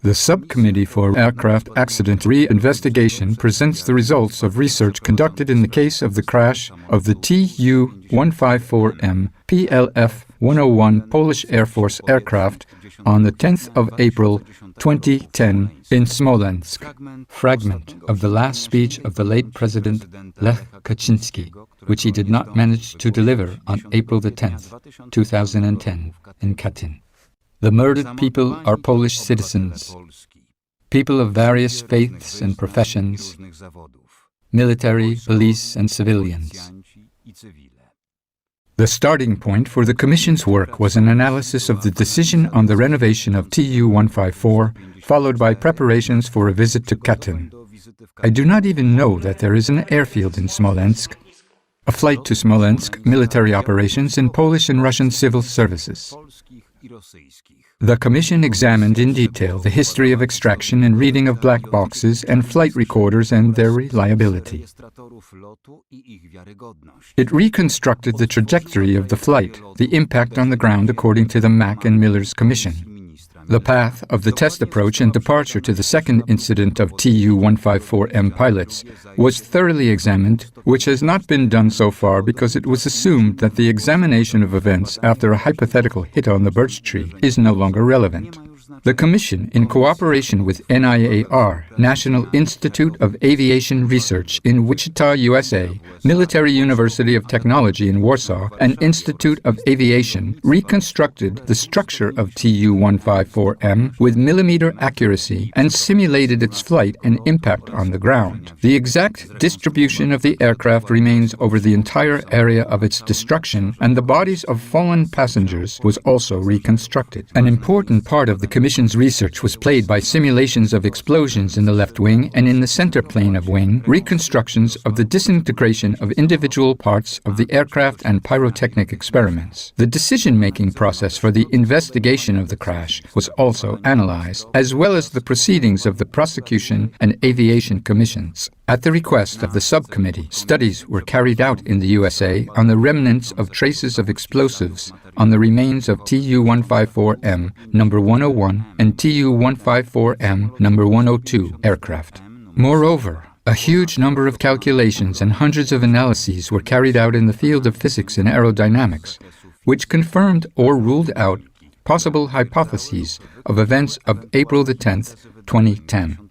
The Subcommittee for Aircraft Accident Re-Investigation presents the results of research conducted in the case of the crash of the TU-154M PLF-101 Polish Air Force aircraft on the 10th of April 2010 in Smolensk. Fragment of the last speech of the late President Lech Kaczyński, which he did not manage to deliver on April the 10th, 2010 in Katyn. The murdered people are Polish citizens, people of various faiths and professions, military, police, and civilians. The starting point for the Commission's work was an analysis of the decision on the renovation of TU-154, followed by preparations for a visit to Katyn. I do not even know that there is an airfield in Smolensk, a flight to Smolensk, military operations in Polish and Russian civil services. The Commission examined in detail the history of extraction and reading of black boxes and flight recorders and their reliability. It reconstructed the trajectory of the flight, the impact on the ground according to the Mack and Miller's commission. The path of the test approach and departure to the second incident of TU-154M pilots was thoroughly examined, which has not been done so far because it was assumed that the examination of events after a hypothetical hit on the birch tree is no longer relevant. The Commission, in cooperation with NIAR, National Institute of Aviation Research in Wichita, USA, Military University of Technology in Warsaw, and Institute of Aviation, reconstructed the structure of TU-154M with millimeter accuracy and simulated its flight and impact on the ground. The exact distribution of the aircraft remains over the entire area of its destruction, and the bodies of fallen passengers was also reconstructed. An important part of the Commission's research was played by simulations of explosions in the left wing and in the center plane of wing, reconstructions of the disintegration of individual parts of the aircraft and pyrotechnic experiments. The decision-making process for the investigation of the crash was also analyzed, as well as the proceedings of the prosecution and aviation commissions. At the request of the subcommittee, studies were carried out in the USA on the remnants of traces of explosives on the remains of TU-154M No. 101 and TU-154M No. 102 aircraft. Moreover, a huge number of calculations and hundreds of analyses were carried out in the field of physics and aerodynamics, which confirmed or ruled out possible hypotheses of events of April the 10th, 2010.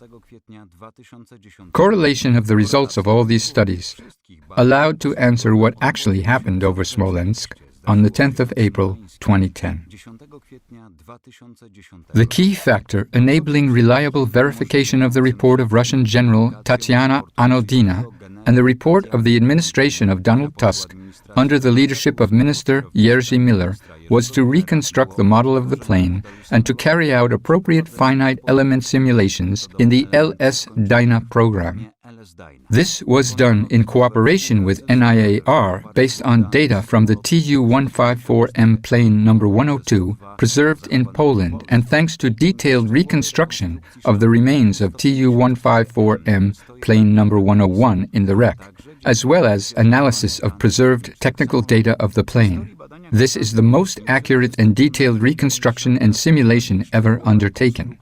Correlation of the results of all these studies allowed to answer what actually happened over Smolensk on the 10th of April 2010. The key factor enabling reliable verification of the report of Russian General Tatiana Anodina and the report of the administration of Donald Tusk under the leadership of Minister Jerzy Miller was to reconstruct the model of the plane and to carry out appropriate finite element simulations in the LS-DYNA program. This was done in cooperation with NIAR based on data from the TU-154M plane No. 102 preserved in Poland and thanks to detailed reconstruction of the remains of TU-154M plane No. 101 in the wreck, as well as analysis of preserved technical data of the plane. This is the most accurate and detailed reconstruction and simulation ever undertaken.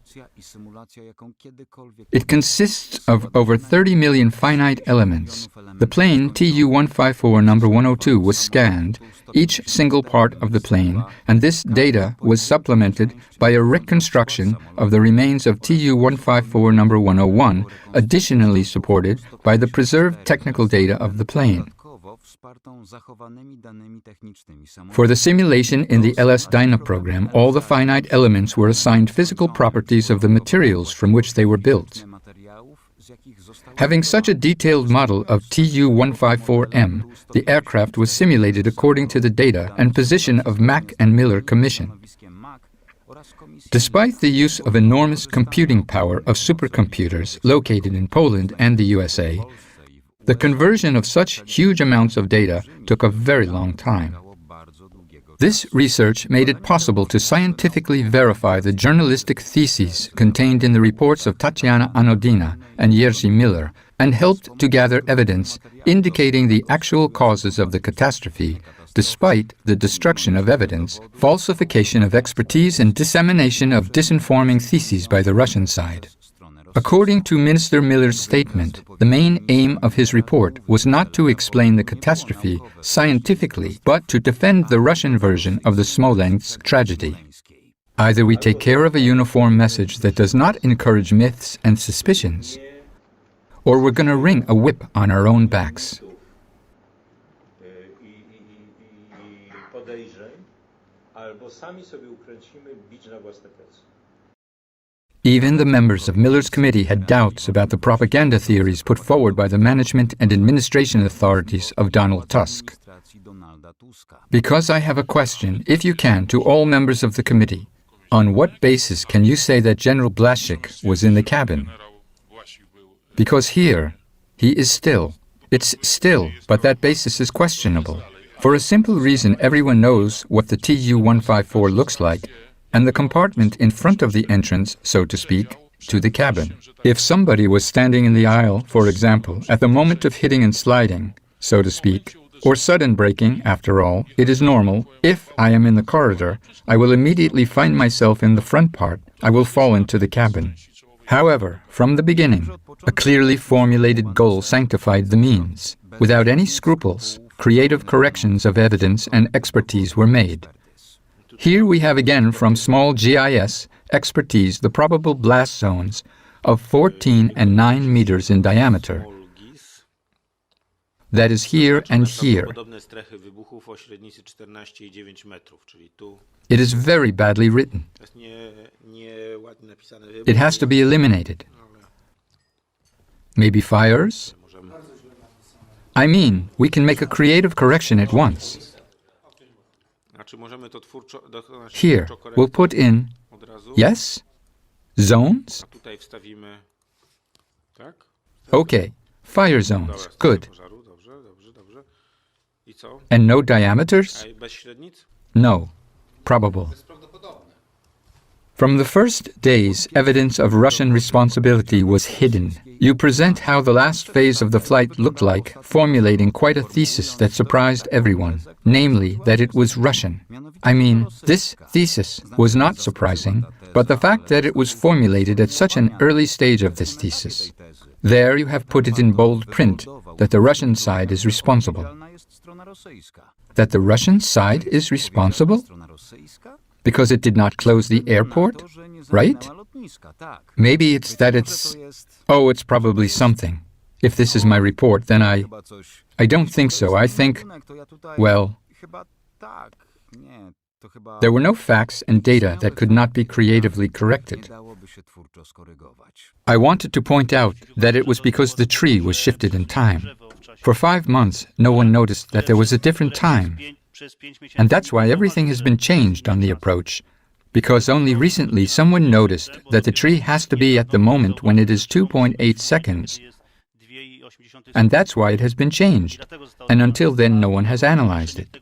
It consists of over 30 million finite elements. The plane TU-154 No. 102 was scanned, each single part of the plane, and this data was supplemented by a reconstruction of the remains of TU-154 No. 101, additionally supported by the preserved technical data of the plane. For the simulation in the LS-DYNA program, all the finite elements were assigned physical properties of the materials from which they were built. Having such a detailed model of TU-154M, the aircraft was simulated according to the data and position of Mack and Miller Commission. Despite the use of enormous computing power of supercomputers located in Poland and the USA, the conversion of such huge amounts of data took a very long time. This research made it possible to scientifically verify the journalistic theses contained in the reports of Tatiana Anodina and Jerzy Miller and helped to gather evidence indicating the actual causes of the catastrophe, despite the destruction of evidence, falsification of expertise, and dissemination of disinforming theses by the Russian side. According to Minister Miller's statement, the main aim of his report was not to explain the catastrophe scientifically, but to defend the Russian version of the Smolensk tragedy. Either we take care of a uniform message that does not encourage myths and suspicions, or we're going to wring a whip on our own backs. Even the members of Miller's committee had doubts about the propaganda theories put forward by the management and administration authorities of Donald Tusk. Because I have a question, if you can, to all members of the committee. On what basis can you say that General Błaszczyk was in the cabin? Because here, he is still. It's still, but that basis is questionable. For a simple reason, everyone knows what the TU-154 looks like, and the compartment in front of the entrance, so to speak, to the cabin. If somebody was standing in the aisle, for example, at the moment of hitting and sliding, so to speak, or sudden braking, after all, it is normal. If I am in the corridor, I will immediately find myself in the front part. I will fall into the cabin. However, from the beginning, a clearly formulated goal sanctified the means. Without any scruples, creative corrections of evidence and expertise were made. Here we have again from small GIS expertise the probable blast zones of 14 and 9 meters in diameter. That is here and here. It is very badly written. It has to be eliminated. Maybe fires? I mean, we can make a creative correction at once. Here, we'll put in, yes, zones. Okay, fire zones, good. And no diameters? No, probable. From the first days, evidence of Russian responsibility was hidden. You present how the last phase of the flight looked like, formulating quite a thesis that surprised everyone, namely that it was Russian. I mean, this thesis was not surprising, but the fact that it was formulated at such an early stage of this thesis. There you have put it in bold print that the Russian side is responsible. That the Russian side is responsible? Because it did not close the airport, right? Maybe it's that it's... Oh, it's probably something. If this is my report, then I don't think so. I think, well, there were no facts and data that could not be creatively corrected. I wanted to point out that it was because the tree was shifted in time. For 5 months, no one noticed that there was a different time. And that's why everything has been changed on the approach, because only recently someone noticed that the tree has to be at the moment when it is 2.8 seconds. And that's why it has been changed. And until then, no one has analyzed it.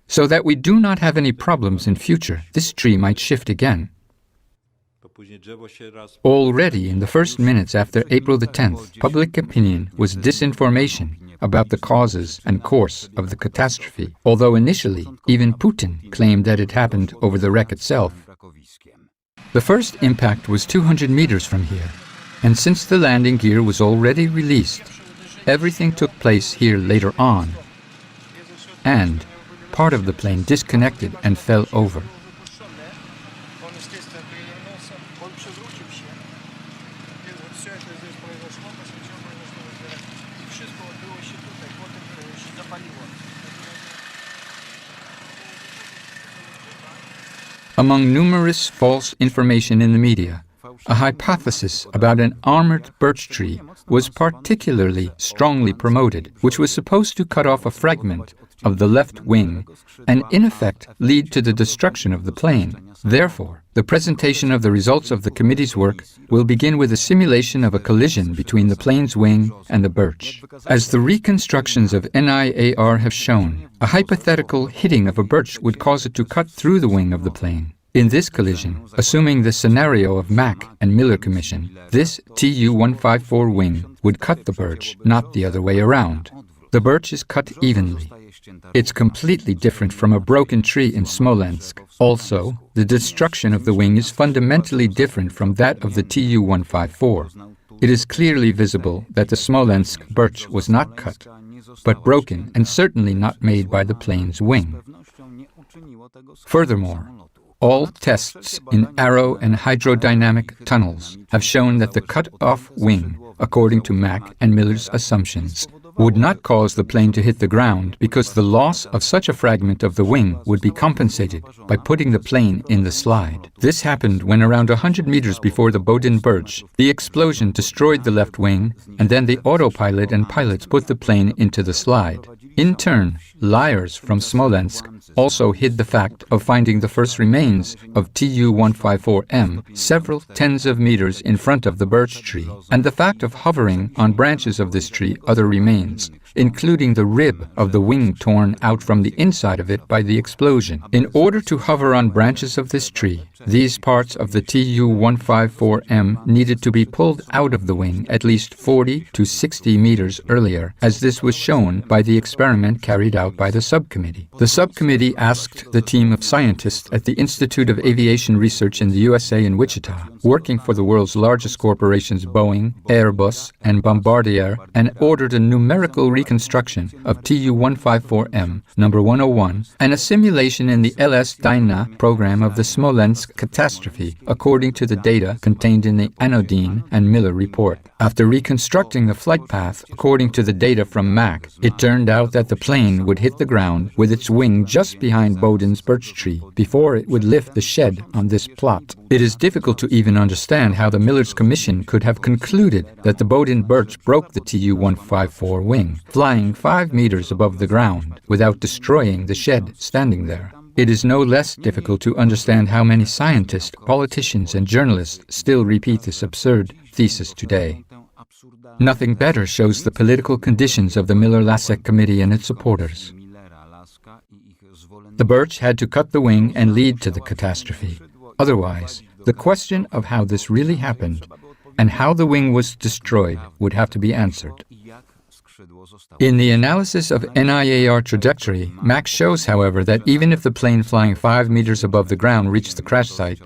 So that we do not have any problems in future, this tree might shift again. Already in the first minutes after April the 10th, public opinion was disinformation about the causes and course of the catastrophe, although initially even Putin claimed that it happened over the wreck itself. The first impact was 200 meters from here, and since the landing gear was already released, everything took place here later on, and part of the plane disconnected and fell over. Among numerous false information in the media, a hypothesis about an armored birch tree was particularly strongly promoted, which was supposed to cut off a fragment of the left wing and in effect lead to the destruction of the plane. Therefore, the presentation of the results of the committee's work will begin with a simulation of a collision between the plane's wing and the birch. As the reconstructions of NIAR have shown, a hypothetical hitting of a birch would cause it to cut through the wing of the plane. In this collision, assuming the scenario of Mack and Miller Commission, this TU-154 wing would cut the birch, not the other way around. The birch is cut evenly. It's completely different from a broken tree in Smolensk. Also, the destruction of the wing is fundamentally different from that of the TU-154. It is clearly visible that the Smolensk birch was not cut, but broken and certainly not made by the plane's wing. Furthermore, all tests in aero and hydrodynamic tunnels have shown that the cut-off wing, according to Mack and Miller's assumptions, would not cause the plane to hit the ground because the loss of such a fragment of the wing would be compensated by putting the plane in the slide. This happened when around 100 meters before the Bodin birch, the explosion destroyed the left wing, and then the autopilot and pilots put the plane into the slide. In turn, liars from Smolensk also hid the fact of finding the first remains of TU-154M several tens of meters in front of the birch tree, and the fact of hovering on branches of this tree other remains, including the rib of the wing torn out from the inside of it by the explosion. In order to hover on branches of this tree, these parts of the TU-154M needed to be pulled out of the wing at least 40 to 60 meters earlier, as this was shown by the experiment carried out by the subcommittee. The subcommittee asked the team of scientists at the Institute of Aviation Research in the USA in Wichita, working for the world's largest corporations Boeing, Airbus, and Bombardier, and ordered a numerical reconstruction of TU-154M number 101 and a simulation in the LS-DYNA program of the Smolensk catastrophe, according to the data contained in the Anodine and Miller report. After reconstructing the flight path according to the data from Mack, it turned out that the plane would hit the ground with its wing just behind Bodin's birch tree before it would lift the shed on this plot. It is difficult to even understand how the Miller's Commission could have concluded that the Bodin birch broke the TU-154 wing, flying 5 meters above the ground, without destroying the shed standing there. It is no less difficult to understand how many scientists, politicians, and journalists still repeat this absurd thesis today. Nothing better shows the political conditions of the Miller-Lasek Committee and its supporters. The birch had to cut the wing and lead to the catastrophe. Otherwise, the question of how this really happened and how the wing was destroyed would have to be answered. In the analysis of NIAR trajectory, Mack shows, however, that even if the plane flying 5 meters above the ground reached the crash site,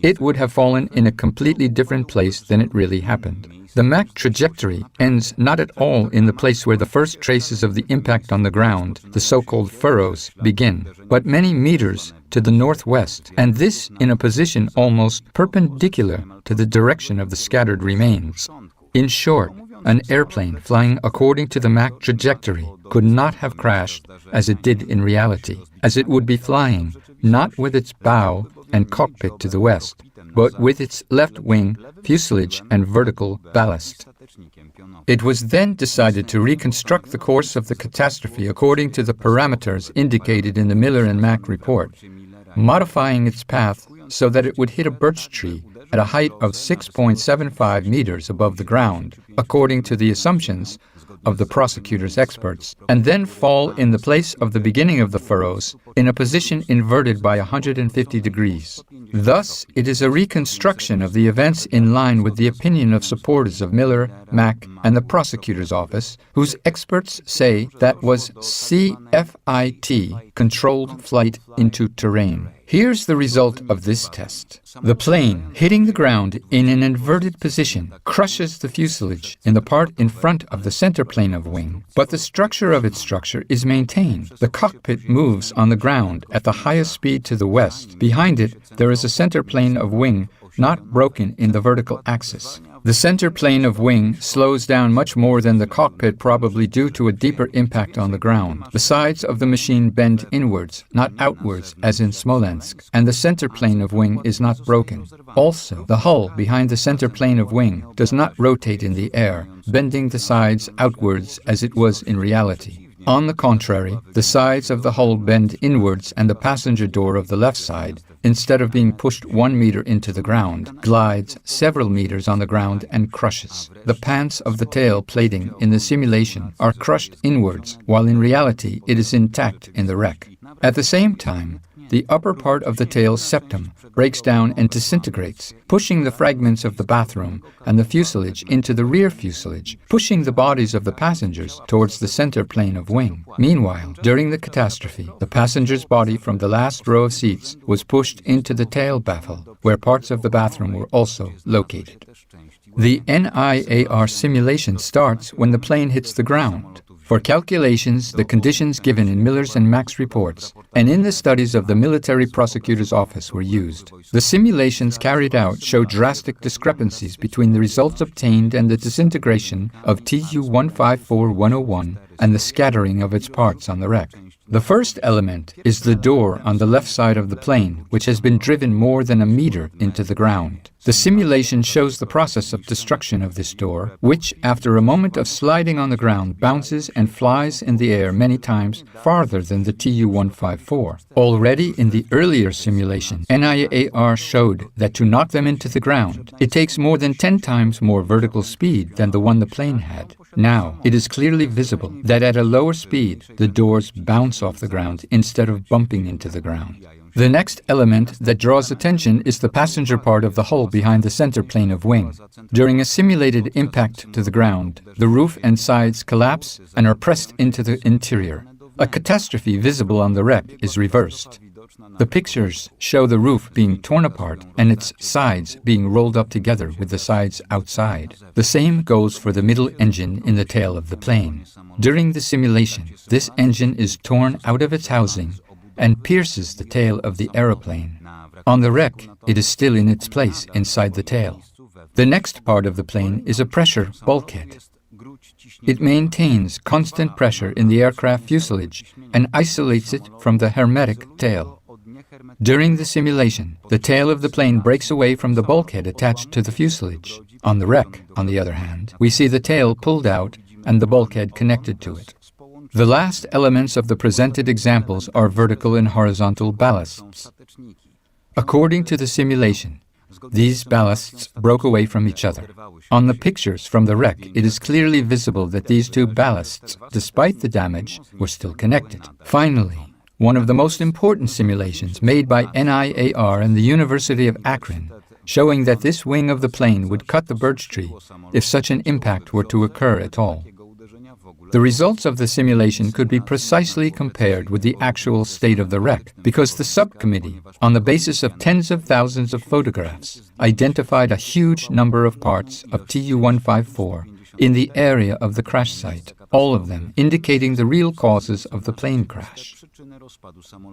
it would have fallen in a completely different place than it really happened. The Mack trajectory ends not at all in the place where the first traces of the impact on the ground, the so-called furrows, begin, but many meters to the northwest, and this in a position almost perpendicular to the direction of the scattered remains. In short, an airplane flying according to the Mack trajectory could not have crashed as it did in reality, as it would be flying not with its bow and cockpit to the west, but with its left wing, fuselage, and vertical ballast. It was then decided to reconstruct the course of the catastrophe according to the parameters indicated in the Miller and Mack report, modifying its path so that it would hit a birch tree at a height of 6.75 meters above the ground, according to the assumptions of the prosecutor's experts, and then fall in the place of the beginning of the furrows in a position inverted by 150 degrees. Thus, it is a reconstruction of the events in line with the opinion of supporters of Miller, Mack, and the prosecutor's office, whose experts say that was CFIT, controlled flight into terrain. Here's the result of this test. The plane, hitting the ground in an inverted position, crushes the fuselage in the part in front of the center plane of wing, but the structure of its structure is maintained. The cockpit moves on the ground at the highest speed to the west. Behind it, there is a center plane of wing not broken in the vertical axis. The center plane of wing slows down much more than the cockpit, probably due to a deeper impact on the ground. The sides of the machine bend inwards, not outwards, as in Smolensk, and the center plane of wing is not broken. Also, the hull behind the center plane of wing does not rotate in the air, bending the sides outwards as it was in reality. On the contrary, the sides of the hull bend inwards, and the passenger door of the left side, instead of being pushed 1 meter into the ground, glides several meters on the ground and crushes. The pants of the tail plating in the simulation are crushed inwards, while in reality it is intact in the wreck. At the same time, the upper part of the tail's septum breaks down and disintegrates, pushing the fragments of the bathroom and the fuselage into the rear fuselage, pushing the bodies of the passengers towards the center plane of wing. Meanwhile, during the catastrophe, the passenger's body from the last row of seats was pushed into the tail baffle, where parts of the bathroom were also located. The NIAR simulation starts when the plane hits the ground. For calculations, the conditions given in Miller's and Mack's reports and in the studies of the Military Prosecutor's Office were used. The simulations carried out show drastic discrepancies between the results obtained and the disintegration of TU-154M and the scattering of its parts on the wreck. The first element is the door on the left side of the plane, which has been driven more than a meter into the ground. The simulation shows the process of destruction of this door, which, after a moment of sliding on the ground, bounces and flies in the air many times farther than the TU-154. Already in the earlier simulation, NIAR showed that to knock them into the ground, it takes more than 10 times more vertical speed than the one the plane had. Now, it is clearly visible that at a lower speed, the doors bounce off the ground instead of bumping into the ground. The next element that draws attention is the passenger part of the hull behind the center plane of wing. During a simulated impact to the ground, the roof and sides collapse and are pressed into the interior. A catastrophe visible on the wreck is reversed. The pictures show the roof being torn apart and its sides being rolled up together with the sides outside. The same goes for the middle engine in the tail of the plane. During the simulation, this engine is torn out of its housing and pierces the tail of the aeroplane. On the wreck, it is still in its place inside the tail. The next part of the plane is a pressure bulkhead. It maintains constant pressure in the aircraft fuselage and isolates it from the hermetic tail. During the simulation, the tail of the plane breaks away from the bulkhead attached to the fuselage. On the wreck, on the other hand, we see the tail pulled out and the bulkhead connected to it. The last elements of the presented examples are vertical and horizontal ballasts. According to the simulation, these ballasts broke away from each other. On the pictures from the wreck, it is clearly visible that these two ballasts, despite the damage, were still connected. Finally, one of the most important simulations made by NIAR and the University of Akron, showing that this wing of the plane would cut the birch tree if such an impact were to occur at all. The results of the simulation could be precisely compared with the actual state of the wreck, because the subcommittee, on the basis of tens of thousands of photographs, identified a huge number of parts of TU-154 in the area of the crash site, all of them indicating the real causes of the plane crash.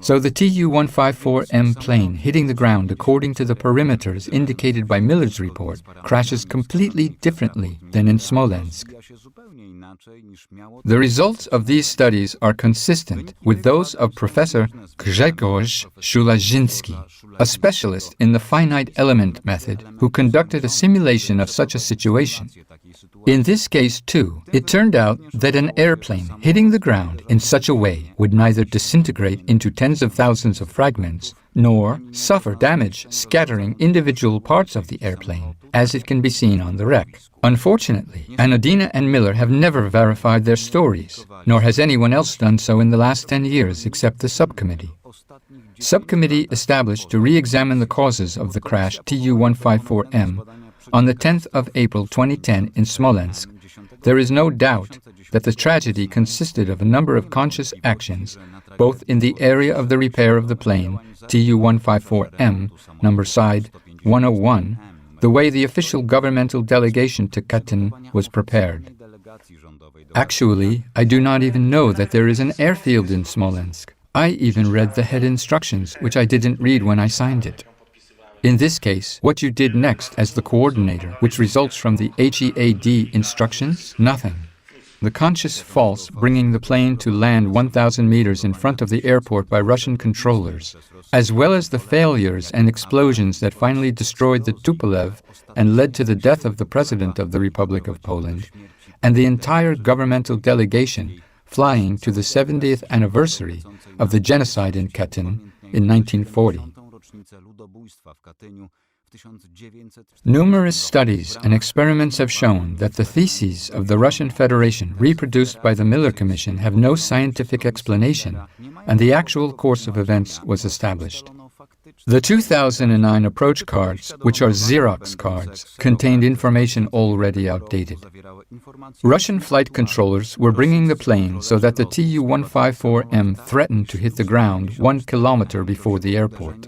So the TU-154M plane hitting the ground according to the perimeters indicated by Miller's report crashes completely differently than in Smolensk. The results of these studies are consistent with those of Professor Grzegorz Szulaziński, a specialist in the finite element method who conducted a simulation of such a situation. In this case, too, it turned out that an airplane hitting the ground in such a way would neither disintegrate into tens of thousands of fragments nor suffer damage scattering individual parts of the airplane, as it can be seen on the wreck. Unfortunately, Anodina and Miller have never verified their stories, nor has anyone else done so in the last 10 years except the subcommittee. Subcommittee established to re-examine the causes of the crash TU-154M on the 10th of April 2010 in Smolensk. There is no doubt that the tragedy consisted of a number of conscious actions, both in the area of the repair of the plane, TU-154M, number side 101, the way the official governmental delegation to Katyn was prepared. Actually, I do not even know that there is an airfield in Smolensk. I even read the head instructions, which I didn't read when I signed it. In this case, what you did next as the coordinator, which results from the HEAD instructions, nothing. The conscious false bringing the plane to land 1,000 meters in front of the airport by Russian controllers, as well as the failures and explosions that finally destroyed the Tupolev and led to the death of the President of the Republic of Poland, and the entire governmental delegation flying to the 70th anniversary of the genocide in Katyn in 1940. Numerous studies and experiments have shown that the theses of the Russian Federation reproduced by the Miller Commission have no scientific explanation, and the actual course of events was established. The 2009 approach cards, which are Xerox cards, contained information already outdated. Russian flight controllers were bringing the plane so that the TU-154M threatened to hit the ground 1 kilometer before the airport.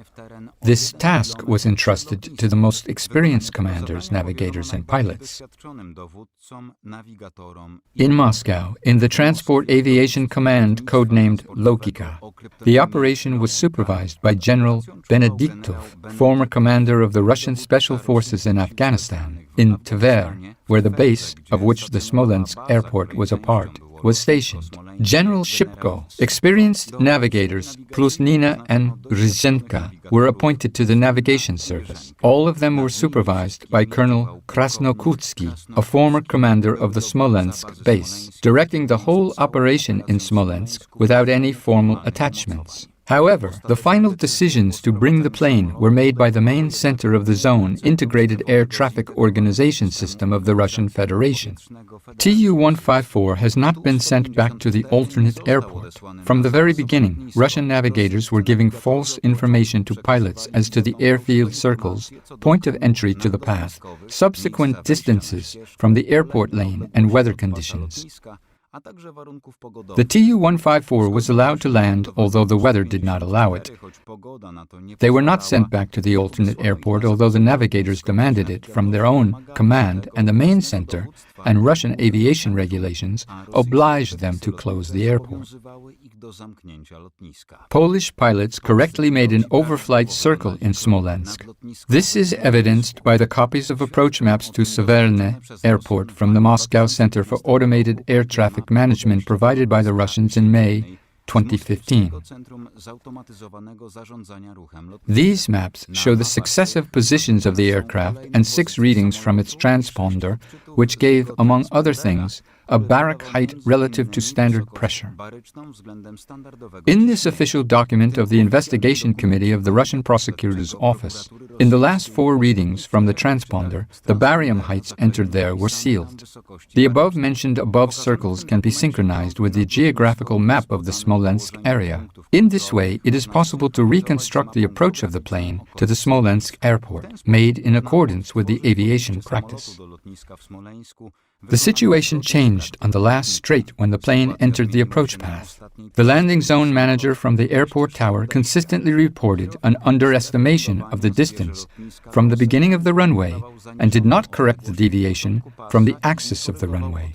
This task was entrusted to the most experienced commanders, navigators, and pilots. In Moscow, in the Transport Aviation Command codenamed Lokika, the operation was supervised by General Benediktov, former commander of the Russian Special Forces in Afghanistan, in Tver, where the base, of which the Smolensk airport was a part, was stationed. General Shipko, experienced navigators, Plusnina and Ryzhenka, were appointed to the navigation service. All of them were supervised by Colonel Krasnokutsky, a former commander of the Smolensk base, directing the whole operation in Smolensk without any formal attachments. However, the final decisions to bring the plane were made by the main center of the zone integrated air traffic organization system of the Russian Federation. TU-154 has not been sent back to the alternate airport. From the very beginning, Russian navigators were giving false information to pilots as to the airfield circles, point of entry to the path, subsequent distances from the airport lane, and weather conditions. The TU-154 was allowed to land, although the weather did not allow it. They were not sent back to the alternate airport, although the navigators demanded it from their own command, and the main center and Russian aviation regulations obliged them to close the airport. Polish pilots correctly made an overflight circle in Smolensk. This is evidenced by the copies of approach maps to Severne Airport from the Moscow Center for Automated Air Traffic Management provided by the Russians in May 2015. These maps show the successive positions of the aircraft and 6 readings from its transponder, which gave, among other things, a barrack height relative to standard pressure. In this official document of the Investigation Committee of the Russian Prosecutor's Office, in the last 4 readings from the transponder, the barium heights entered there were sealed. The above-mentioned above circles can be synchronized with the geographical map of the Smolensk area. In this way, it is possible to reconstruct the approach of the plane to the Smolensk airport, made in accordance with the aviation practice. The situation changed on the last straight when the plane entered the approach path. The landing zone manager from the airport tower consistently reported an underestimation of the distance from the beginning of the runway and did not correct the deviation from the axis of the runway.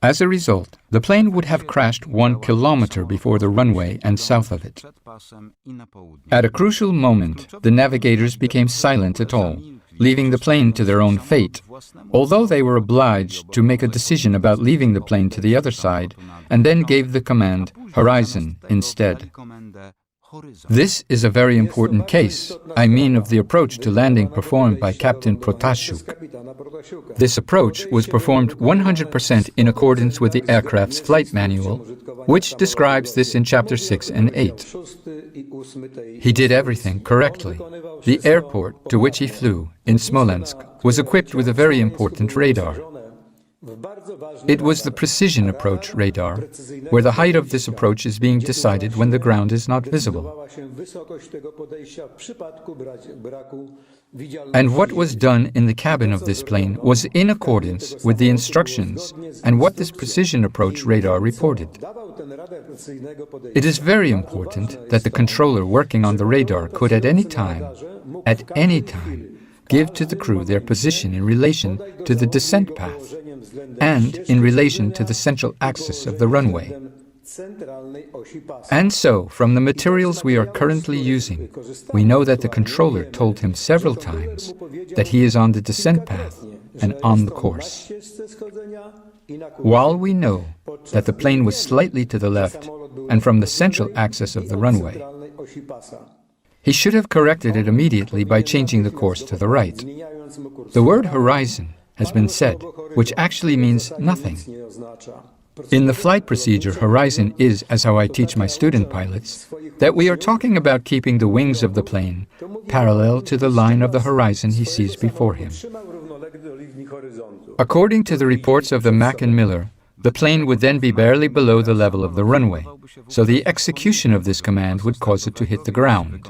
As a result, the plane would have crashed 1 kilometer before the runway and south of it. At a crucial moment, the navigators became silent at all, leaving the plane to their own fate, although they were obliged to make a decision about leaving the plane to the other side, and then gave the command "Horizon" instead. This is a very important case, I mean of the approach to landing performed by Captain Protasiuk. This approach was performed 100% in accordance with the aircraft's flight manual, which describes this in Chapter 6 and 8. He did everything correctly. The airport to which he flew, in Smolensk, was equipped with a very important radar. It was the precision approach radar, where the height of this approach is being decided when the ground is not visible. And what was done in the cabin of this plane was in accordance with the instructions and what this precision approach radar reported. It is very important that the controller working on the radar could at any time, give to the crew their position in relation to the descent path and in relation to the central axis of the runway. And so, from the materials we are currently using, we know that the controller told him several times that he is on the descent path and on the course. While we know that the plane was slightly to the left and from the central axis of the runway, he should have corrected it immediately by changing the course to the right. The word horizon has been said, which actually means nothing. In the flight procedure, horizon is, as how I teach my student pilots, that we are talking about keeping the wings of the plane parallel to the line of the horizon he sees before him. According to the reports of the Mack and Miller, the plane would then be barely below the level of the runway, so the execution of this command would cause it to hit the ground.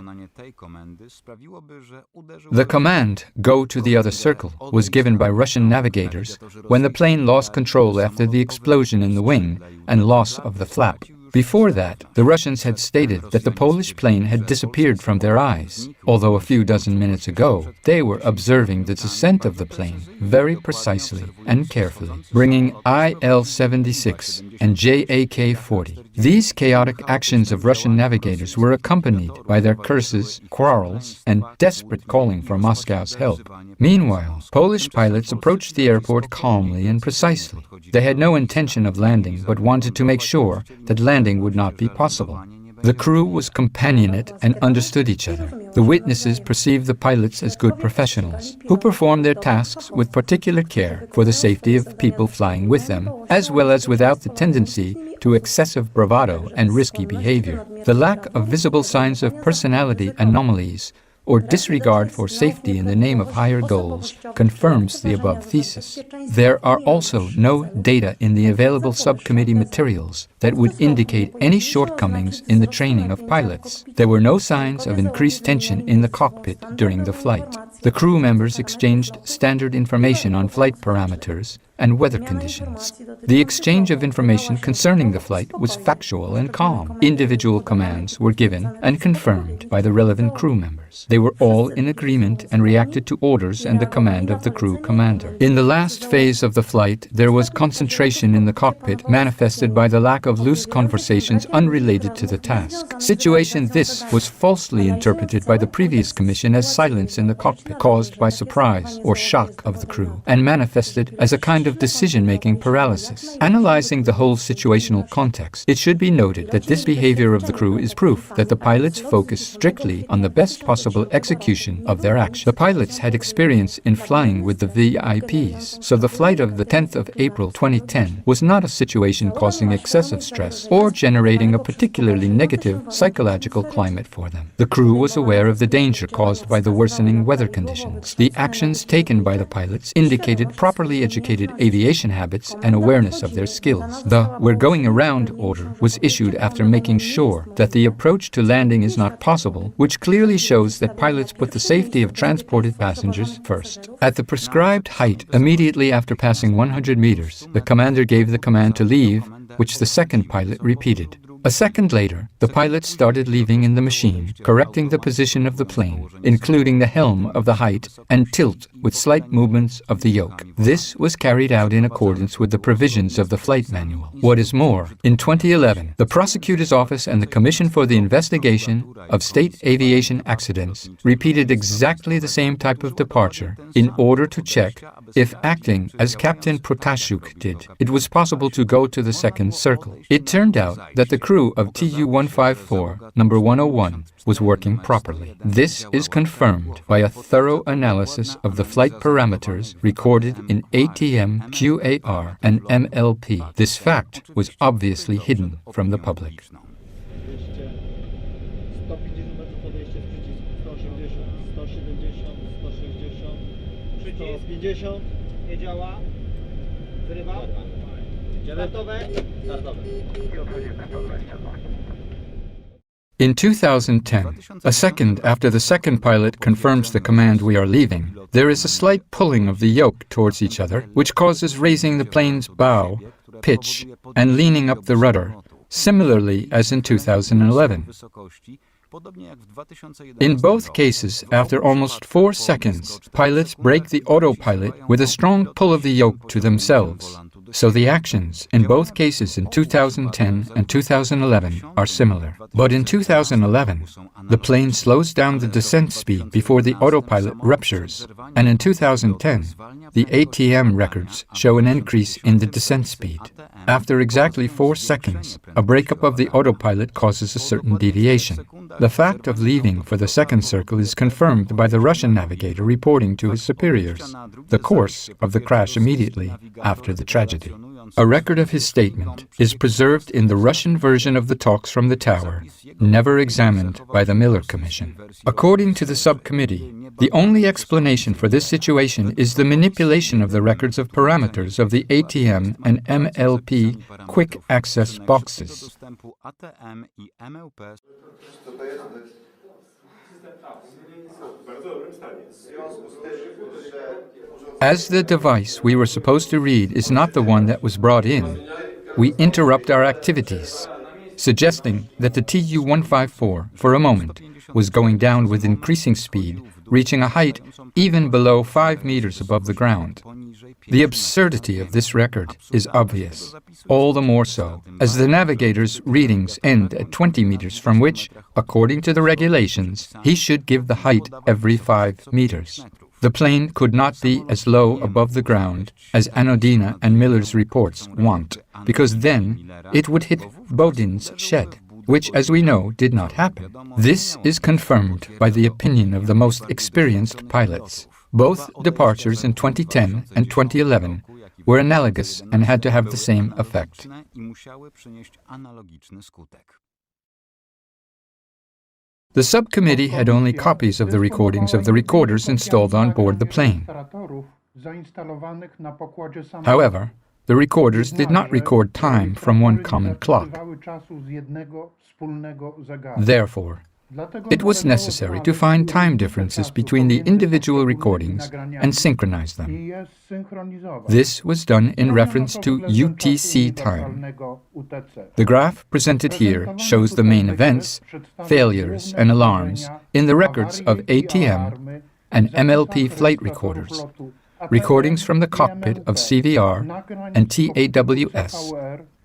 The command, "Go to the other circle," was given by Russian navigators when the plane lost control after the explosion in the wing and loss of the flap. Before that, the Russians had stated that the Polish plane had disappeared from their eyes, although a few dozen minutes ago they were observing the descent of the plane very precisely and carefully, bringing IL-76 and JAK-40. These chaotic actions of Russian navigators were accompanied by their curses, quarrels, and desperate calling for Moscow's help. Meanwhile, Polish pilots approached the airport calmly and precisely. They had no intention of landing, but wanted to make sure that landing would not be possible. The crew was companionate and understood each other. The witnesses perceived the pilots as good professionals, who performed their tasks with particular care for the safety of people flying with them, as well as without the tendency to excessive bravado and risky behavior. The lack of visible signs of personality anomalies or disregard for safety in the name of higher goals confirms the above thesis. There are also no data in the available subcommittee materials that would indicate any shortcomings in the training of pilots. There were no signs of increased tension in the cockpit during the flight. The crew members exchanged standard information on flight parameters and weather conditions. The exchange of information concerning the flight was factual and calm. Individual commands were given and confirmed by the relevant crew members. They were all in agreement and reacted to orders and the command of the crew commander. In the last phase of the flight, there was concentration in the cockpit manifested by the lack of loose conversations unrelated to the task. Situation this was falsely interpreted by the previous commission as silence in the cockpit caused by surprise or shock of the crew and manifested as a kind of decision-making paralysis. Analyzing the whole situational context, it should be noted that this behavior of the crew is proof that the pilots focused strictly on the best possible execution of their action. The pilots had experience in flying with the VIPs, so the flight of the 10th of April 2010 was not a situation causing excessive stress or generating a particularly negative psychological climate for them. The crew was aware of the danger caused by the worsening weather conditions. The actions taken by the pilots indicated properly educated aviation habits and awareness of their skills. The "we're going around" order was issued after making sure that the approach to landing is not possible, which clearly shows that pilots put the safety of transported passengers first. At the prescribed height, immediately after passing 100 meters, the commander gave the command to leave, which the second pilot repeated. A second later, the pilots started leaving in the machine, correcting the position of the plane, including the helm of the height and tilt with slight movements of the yoke. This was carried out in accordance with the provisions of the flight manual. What is more, in 2011, the Prosecutor's Office and the Commission for the Investigation of State Aviation Accidents repeated exactly the same type of departure in order to check if, acting as Captain Protasiuk did, it was possible to go to the second circle. It turned out that the crew of TU-154, number 101, was working properly. This is confirmed by a thorough analysis of the flight parameters recorded in ATM, QAR, and MLP. This fact was obviously hidden from the public. In 2010, a second after the second pilot confirms the command "we are leaving," there is a slight pulling of the yoke towards each other, which causes raising the plane's bow, pitch, and leaning up the rudder, similarly as in 2011. In both cases, after almost 4 seconds, pilots break the autopilot with a strong pull of the yoke to themselves. So the actions in both cases in 2010 and 2011 are similar. But in 2011, the plane slows down the descent speed before the autopilot ruptures, and in 2010, the ATM records show an increase in the descent speed. After exactly 4 seconds, a breakup of the autopilot causes a certain deviation. The fact of leaving for the second circle is confirmed by the Russian navigator reporting to his superiors the course of the crash immediately after the tragedy. A record of his statement is preserved in the Russian version of the talks from the tower, never examined by the Miller Commission. According to the subcommittee, the only explanation for this situation is the manipulation of the records of parameters of the ATM and MLP quick access boxes. As the device we were supposed to read is not the one that was brought in, we interrupt our activities, suggesting that the TU-154, for a moment, was going down with increasing speed, reaching a height even below 5 meters above the ground. The absurdity of this record is obvious, all the more so as the navigator's readings end at 20 meters, from which, according to the regulations, he should give the height every 5 meters. The plane could not be as low above the ground as Anodina and Miller's reports want, because then it would hit Bodin's shed, which, as we know, did not happen. This is confirmed by the opinion of the most experienced pilots. Both departures in 2010 and 2011 were analogous and had to have the same effect. The subcommittee had only copies of the recordings of the recorders installed on board the plane. However, the recorders did not record time from one common clock. Therefore, it was necessary to find time differences between the individual recordings and synchronize them. This was done in reference to UTC time. The graph presented here shows the main events, failures, and alarms in the records of ATM and MLP flight recorders, recordings from the cockpit of CVR and TAWS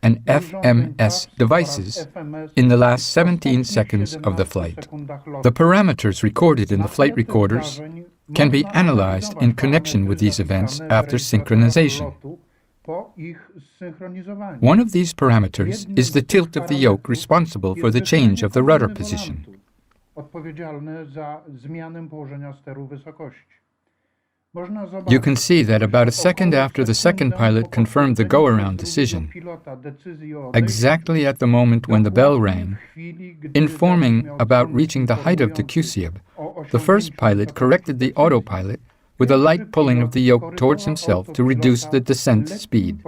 and FMS devices in the last 17 seconds of the flight. The parameters recorded in the flight recorders can be analyzed in connection with these events after synchronization. One of these parameters is the tilt of the yoke responsible for the change of the rudder position. You can see that about a second after the second pilot confirmed the go-around decision, exactly at the moment when the bell rang, informing about reaching the height of the QCIB, the first pilot corrected the autopilot with a light pulling of the yoke towards himself to reduce the descent speed.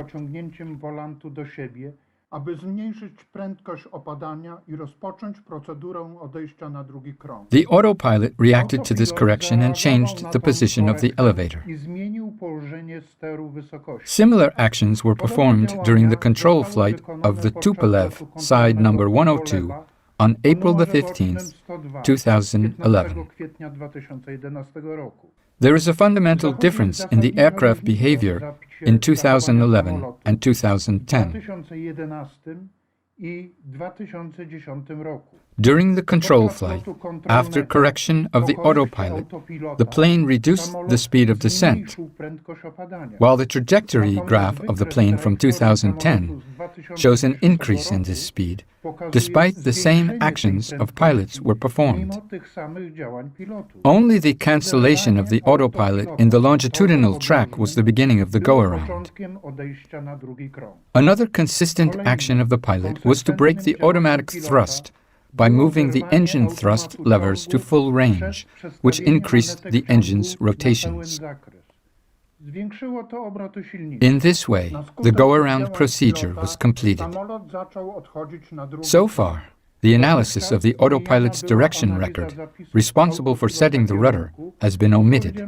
The autopilot reacted to this correction and changed the position of the elevator. Similar actions were performed during the control flight of the Tupolev side number 102 on April the 15th, 2011. There is a fundamental difference in the aircraft behavior in 2011 and 2010. During the control flight, after correction of the autopilot, the plane reduced the speed of descent, while the trajectory graph of the plane from 2010 shows an increase in this speed, despite the same actions of pilots were performed. Only the cancellation of the autopilot in the longitudinal track was the beginning of the go-around. Another consistent action of the pilot was to break the automatic thrust by moving the engine thrust levers to full range, which increased the engine's rotations. In this way, the go-around procedure was completed. So far, the analysis of the autopilot's direction record, responsible for setting the rudder, has been omitted.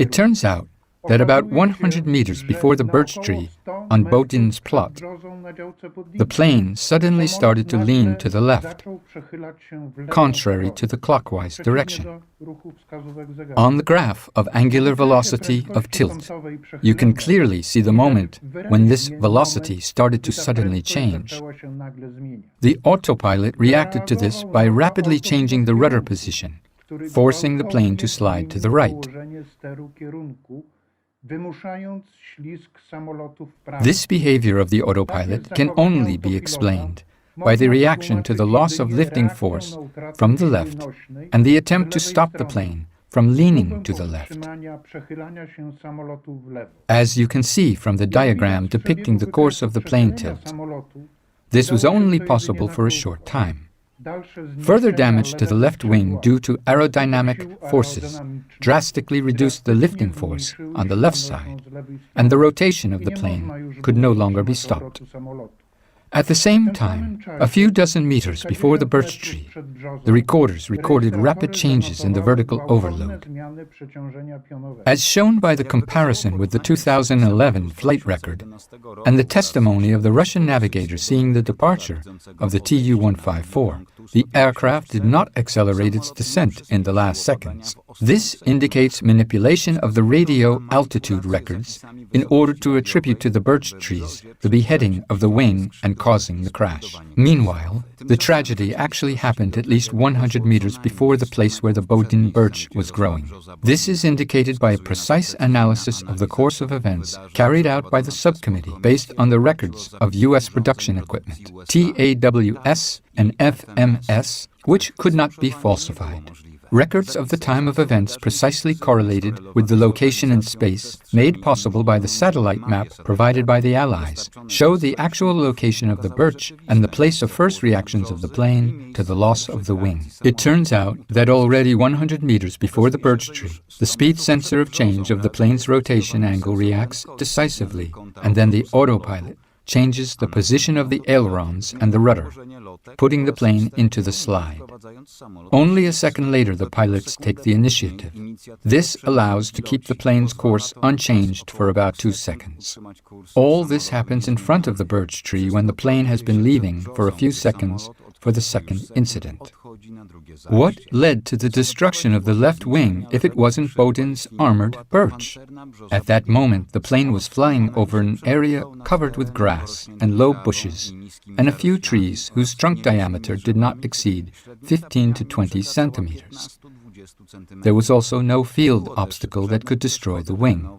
It turns out that about 100 meters before the birch tree on Bodin's plot, the plane suddenly started to lean to the left, contrary to the clockwise direction. On the graph of angular velocity of tilt, you can clearly see the moment when this velocity started to suddenly change. The autopilot reacted to this by rapidly changing the rudder position, forcing the plane to slide to the right. This behavior of the autopilot can only be explained by the reaction to the loss of lifting force from the left and the attempt to stop the plane from leaning to the left, as you can see from the diagram depicting the course of the plane tilt. This was only possible for a short time. Further damage to the left wing due to aerodynamic forces drastically reduced the lifting force on the left side, and the rotation of the plane could no longer be stopped. At the same time, a few dozen meters before the birch tree, the recorders recorded rapid changes in the vertical overload. As shown by the comparison with the 2011 flight record and the testimony of the Russian navigator seeing the departure of the Tu-154, the aircraft did not accelerate its descent in the last seconds. This indicates manipulation of the radio altitude records in order to attribute to the birch trees the beheading of the wing and causing the crash. Meanwhile, the tragedy actually happened at least 100 meters before the place where the Bodin birch was growing. This is indicated by a precise analysis of the course of events carried out by the subcommittee based on the records of U.S. production equipment, TAWS and FMS, which could not be falsified. Records of the time of events precisely correlated with the location in space, made possible by the satellite map provided by the Allies, show the actual location of the birch and the place of first reactions of the plane to the loss of the wing. It turns out that already 100 meters before the birch tree, the speed sensor of change of the plane's rotation angle reacts decisively, and then the autopilot changes the position of the ailerons and the rudder, putting the plane into the slide. Only a second later, the pilots take the initiative. This allows to keep the plane's course unchanged for about 2 seconds. All this happens in front of the birch tree when the plane has been leaving for a few seconds for the second incident. What led to the destruction of the left wing if it wasn't Bodin's armored birch? At that moment, the plane was flying over an area covered with grass and low bushes and a few trees whose trunk diameter did not exceed 15 to 20 centimeters. There was also no field obstacle that could destroy the wing.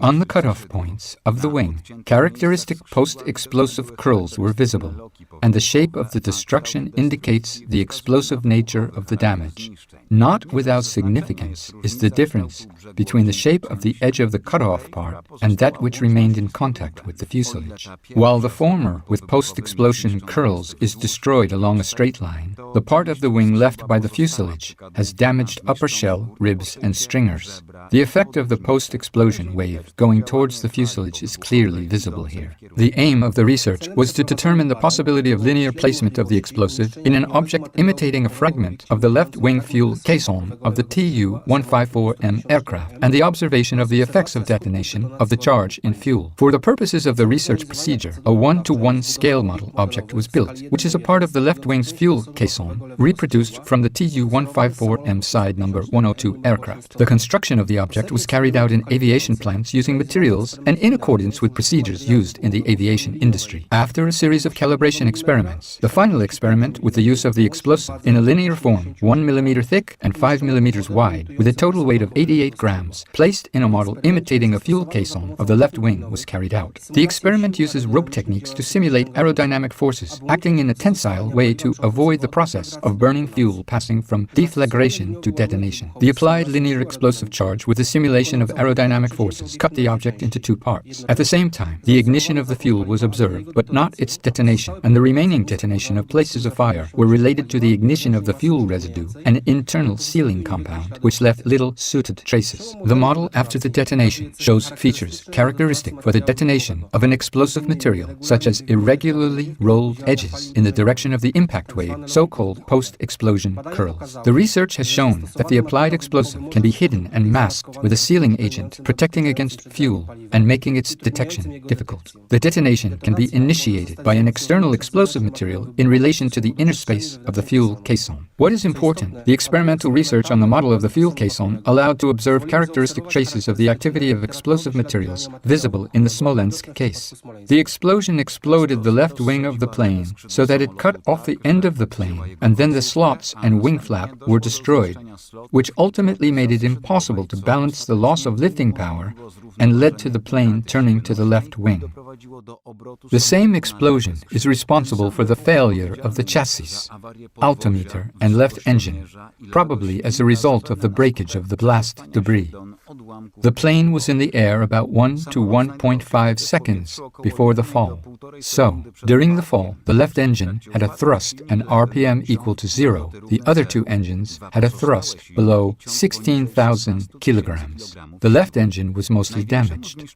On the cutoff points of the wing, characteristic post-explosive curls were visible, and the shape of the destruction indicates the explosive nature of the damage. Not without significance is the difference between the shape of the edge of the cutoff part and that which remained in contact with the fuselage. While the former, with post-explosion curls, is destroyed along a straight line, the part of the wing left by the fuselage has damaged upper shell, ribs, and stringers. The effect of the post-explosion wave going towards the fuselage is clearly visible here. The aim of the research was to determine the possibility of linear placement of the explosive in an object imitating a fragment of the left wing fuel caisson of the Tu-154M aircraft and the observation of the effects of detonation of the charge in fuel. For the purposes of the research procedure, a 1-to-1 scale model object was built, which is a part of the left wing's fuel caisson, reproduced from the Tu-154M side number 102 aircraft. The construction of the object was carried out in aviation plants using materials and in accordance with procedures used in the aviation industry. After a series of calibration experiments, the final experiment with the use of the explosive in a linear form, 1 millimeter thick and 5 millimeters wide, with a total weight of 88 grams, placed in a model imitating a fuel caisson of the left wing, was carried out. The experiment uses rope techniques to simulate aerodynamic forces, acting in a tensile way to avoid the process of burning fuel passing from deflagration to detonation. The applied linear explosive charge with the simulation of aerodynamic forces cut the object into 2 parts. At the same time, the ignition of the fuel was observed, but not its detonation, and the remaining detonation of places of fire were related to the ignition of the fuel residue, an internal sealing compound, which left little sooted traces. The model after the detonation shows features characteristic for the detonation of an explosive material, such as irregularly rolled edges in the direction of the impact wave, so-called post-explosion curls. The research has shown that the applied explosive can be hidden and masked with a sealing agent, protecting against fuel and making its detection difficult. The detonation can be initiated by an external explosive material in relation to the inner space of the fuel caisson. What is important, the experimental research on the model of the fuel caisson allowed to observe characteristic traces of the activity of explosive materials visible in the Smolensk case. The explosion exploded the left wing of the plane so that it cut off the end of the plane, and then the slots and wing flap were destroyed, which ultimately made it impossible to balanced the loss of lifting power and led to the plane turning to the left wing. The same explosion is responsible for the failure of the chassis, altimeter, and left engine, probably as a result of the breakage of the blast debris. The plane was in the air about 1 to 1.5 seconds before the fall. So, during the fall, the left engine had a thrust and RPM equal to 0. The other two engines had a thrust below 16,000 kilograms. The left engine was mostly damaged.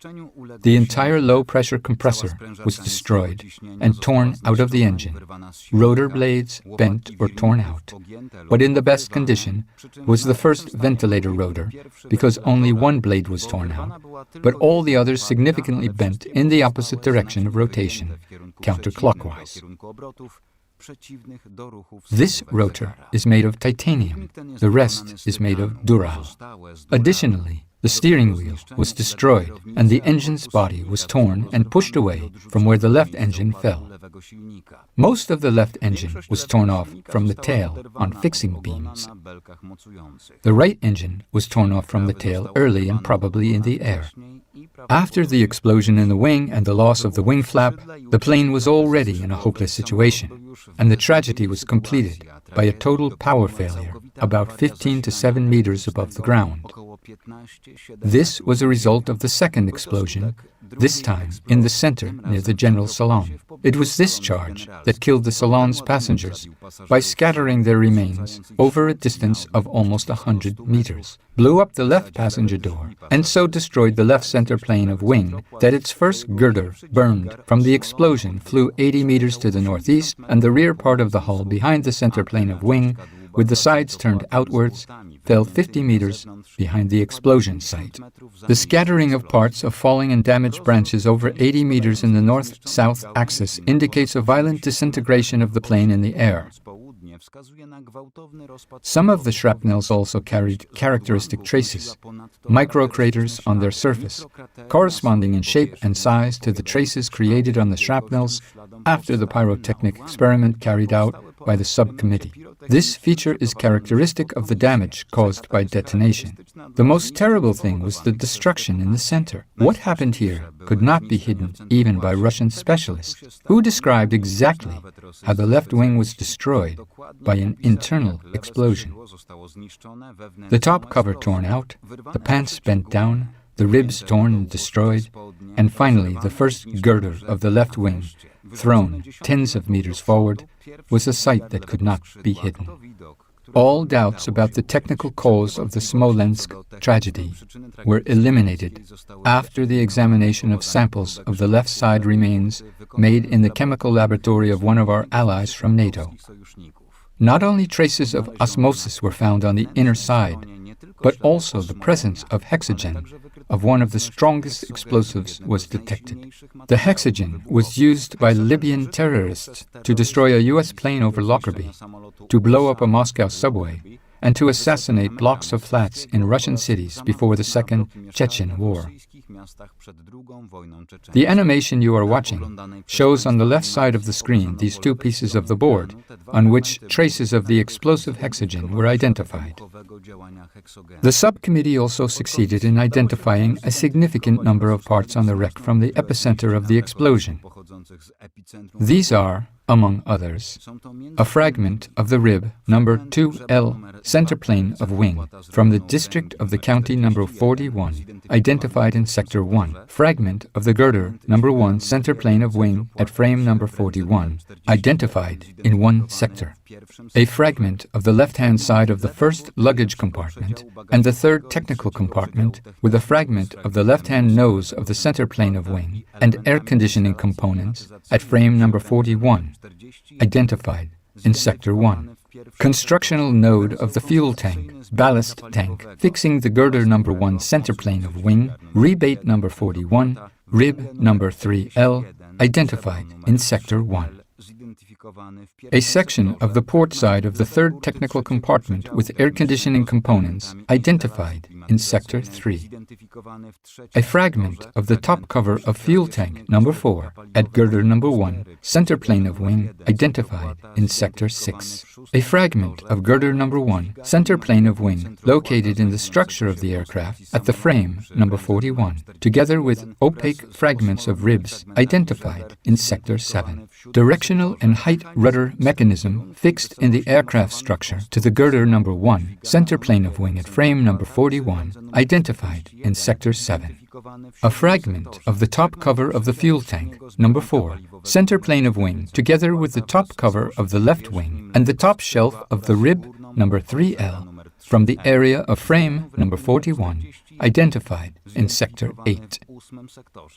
The entire low-pressure compressor was destroyed and torn out of the engine. Rotor blades bent or torn out. But in the best condition was the first ventilator rotor, because only one blade was torn out, but all the others significantly bent in the opposite direction of rotation, counterclockwise. This rotor is made of titanium. The rest is made of dural. Additionally, the steering wheel was destroyed and the engine's body was torn and pushed away from where the left engine fell. Most of the left engine was torn off from the tail on fixing beams. The right engine was torn off from the tail early and probably in the air. After the explosion in the wing and the loss of the wing flap, the plane was already in a hopeless situation, and the tragedy was completed by a total power failure about 15 to 7 meters above the ground. This was a result of the second explosion, this time in the center near the general salon. It was this charge that killed the salon's passengers by scattering their remains over a distance of almost 100 meters, blew up the left passenger door, and so destroyed the left center plane of wing that its first girder burned. From the explosion flew 80 meters to the northeast, and the rear part of the hull behind the center plane of wing, with the sides turned outwards, fell 50 meters behind the explosion site. The scattering of parts of falling and damaged branches over 80 meters in the north-south axis indicates a violent disintegration of the plane in the air. Some of the shrapnels also carried characteristic traces, microcraters on their surface, corresponding in shape and size to the traces created on the shrapnels after the pyrotechnic experiment carried out by the subcommittee. This feature is characteristic of the damage caused by detonation. The most terrible thing was the destruction in the center. What happened here could not be hidden even by Russian specialists, who described exactly how the left wing was destroyed by an internal explosion. The top cover torn out, the pants bent down, the ribs torn and destroyed, and finally the first girder of the left wing, thrown tens of meters forward, was a sight that could not be hidden. All doubts about the technical cause of the Smolensk tragedy were eliminated after the examination of samples of the left side remains made in the chemical laboratory of one of our allies from NATO. Not only traces of osmosis were found on the inner side, but also the presence of hexogen, of one of the strongest explosives, was detected. The hexogen was used by Libyan terrorists to destroy a U.S. plane over Lockerbie, to blow up a Moscow subway, and to assassinate blocks of flats in Russian cities before the Second Chechen War. The animation you are watching shows on the left side of the screen these two pieces of the board on which traces of the explosive hexogen were identified. The subcommittee also succeeded in identifying a significant number of parts on the wreck from the epicenter of the explosion. These are, among others, a fragment of the rib number 2L center plane of wing from the district of the county number 41, identified in sector 1, fragment of the girder number 1 center plane of wing at frame number 41, identified in 1 sector, a fragment of the left-hand side of the first luggage compartment and the third technical compartment with a fragment of the left-hand nose of the center plane of wing and air conditioning components at frame number 41, identified in sector 1. Constructional node of the fuel tank, ballast tank, fixing the girder number 1 center plane of wing, rebate number 41, rib number 3L, identified in sector 1. A section of the port side of the third technical compartment with air conditioning components identified in Sector 3. A fragment of the top cover of fuel tank number 4 at girder number 1, center plane of wing, identified in Sector 6. A fragment of girder number 1, center plane of wing, located in the structure of the aircraft at the frame number 41, together with opaque fragments of ribs, identified in Sector 7. Directional and height rudder mechanism fixed in the aircraft structure to the girder number 1, center plane of wing at frame number 41, identified in Sector 7. A fragment of the top cover of the fuel tank, number 4, center plane of wing, together with the top cover of the left wing and the top shelf of the rib, number 3L, from the area of frame number 41, identified in Sector 8.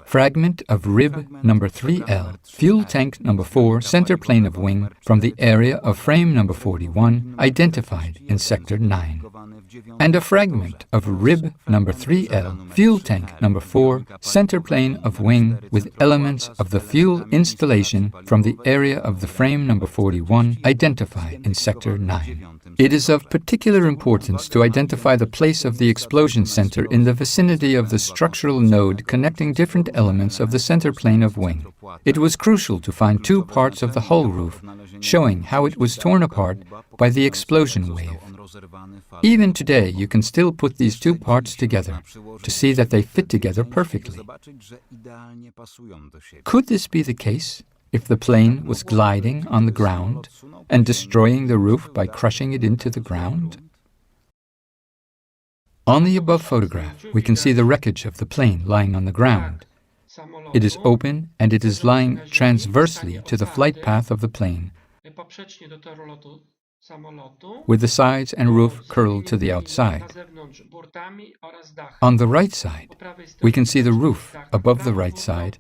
Fragment of rib number 3L, fuel tank number 4, center plane of wing, from the area of frame number 41, identified in Sector 9. And a fragment of rib number 3L, fuel tank number 4, center plane of wing, with elements of the fuel installation from the area of the frame number 41, identified in Sector 9. It is of particular importance to identify the place of the explosion center in the vicinity of the structural node connecting different elements of the center plane of wing. It was crucial to find two parts of the hull roof, showing how it was torn apart by the explosion wave. Even today, you can still put these two parts together to see that they fit together perfectly. Could this be the case if the plane was gliding on the ground and destroying the roof by crushing it into the ground? On the above photograph, we can see the wreckage of the plane lying on the ground. It is open and it is lying transversely to the flight path of the plane, with the sides and roof curled to the outside. On the right side, we can see the roof above the right side.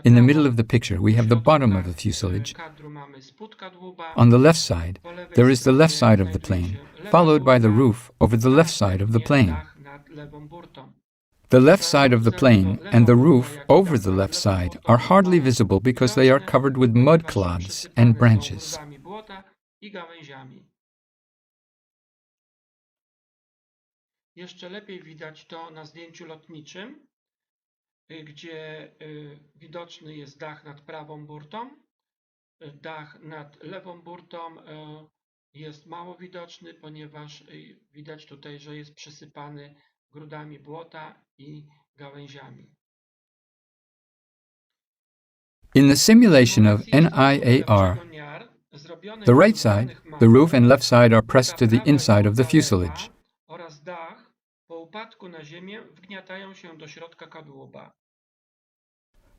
In the middle of the picture, we have the bottom of the fuselage. On the left side, there is the left side of the plane, followed by the roof over the left side of the plane. The left side of the plane and the roof over the left side are hardly visible because they are covered with mud clods and branches. Jeszcze lepiej widać to na zdjęciu lotniczym, gdzie widoczny jest dach nad prawą burtą. Dach nad lewą burtą jest mało widoczny, ponieważ widać tutaj, że jest przysypany grudami błota i gałęziami. In the simulation of NIAR, the right side, the roof and left side are pressed to the inside of the fuselage. Oraz dach po upadku na ziemię wgniatają się do środka kadłuba.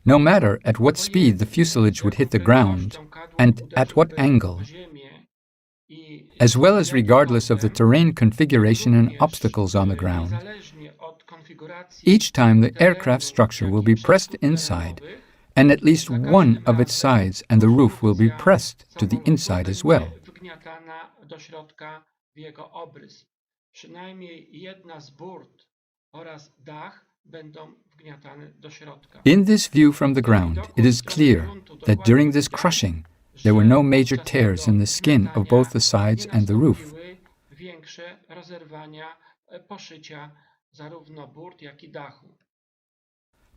No matter at what speed the fuselage would hit the ground and at what angle, as well as regardless of the terrain configuration and obstacles on the ground, each time the aircraft structure will be pressed inside, and at least one of its sides and the roof will be pressed to the inside as well. In this view from the ground, it is clear that during this crushing, there were no major tears in the skin of both the sides and the roof.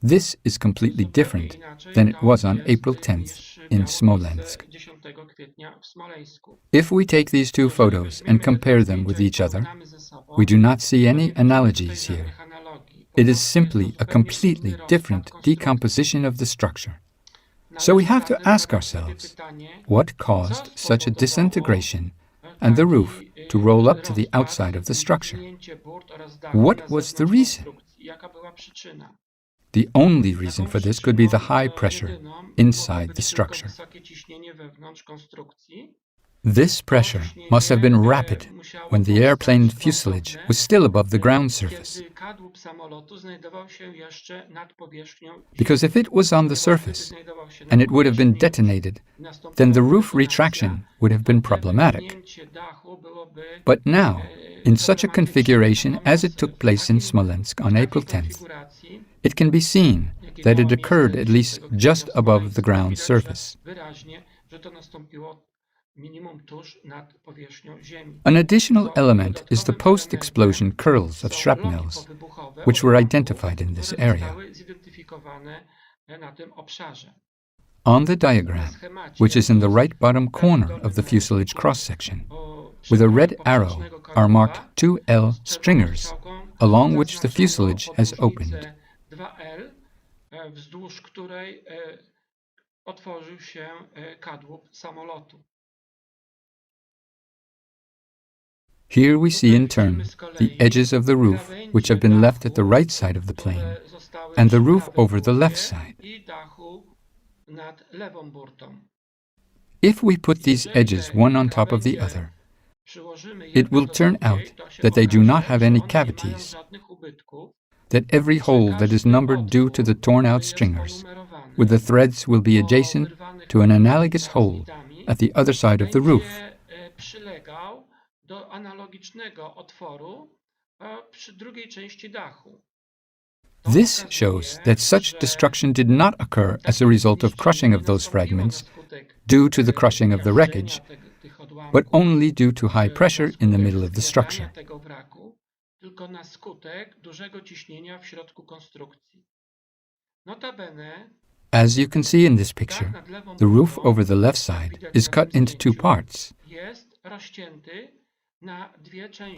This is completely different than it was on April 10th in Smolensk. If we take these two photos and compare them with each other, we do not see any analogies here. It is simply a completely different decomposition of the structure. So we have to ask ourselves, what caused such a disintegration and the roof to roll up to the outside of the structure? What was the reason? The only reason for this could be the high pressure inside the structure. This pressure must have been rapid when the airplane fuselage was still above the ground surface. Because if it was on the surface and it would have been detonated, then the roof retraction would have been problematic. But now, in such a configuration as it took place in Smolensk on April 10th, it can be seen that it occurred at least just above the ground surface. An additional element is the post-explosion curls of shrapnels, which were identified in this area. On the diagram, which is in the right bottom corner of the fuselage cross-section, with a red arrow are marked 2L stringers, along which the fuselage has opened. Wzdłuż której otworzył się kadłub samolotu. Here we see in turn the edges of the roof, which have been left at the right side of the plane, and the roof over the left side. If we put these edges one on top of the other, it will turn out that they do not have any cavities, that every hole that is numbered due to the torn-out stringers, with the threads will be adjacent to an analogous hole at the other side of the roof. This shows that such destruction did not occur as a result of crushing of those fragments due to the crushing of the wreckage, but only due to high pressure in the middle of the structure. As you can see in this picture, the roof over the left side is cut into two parts.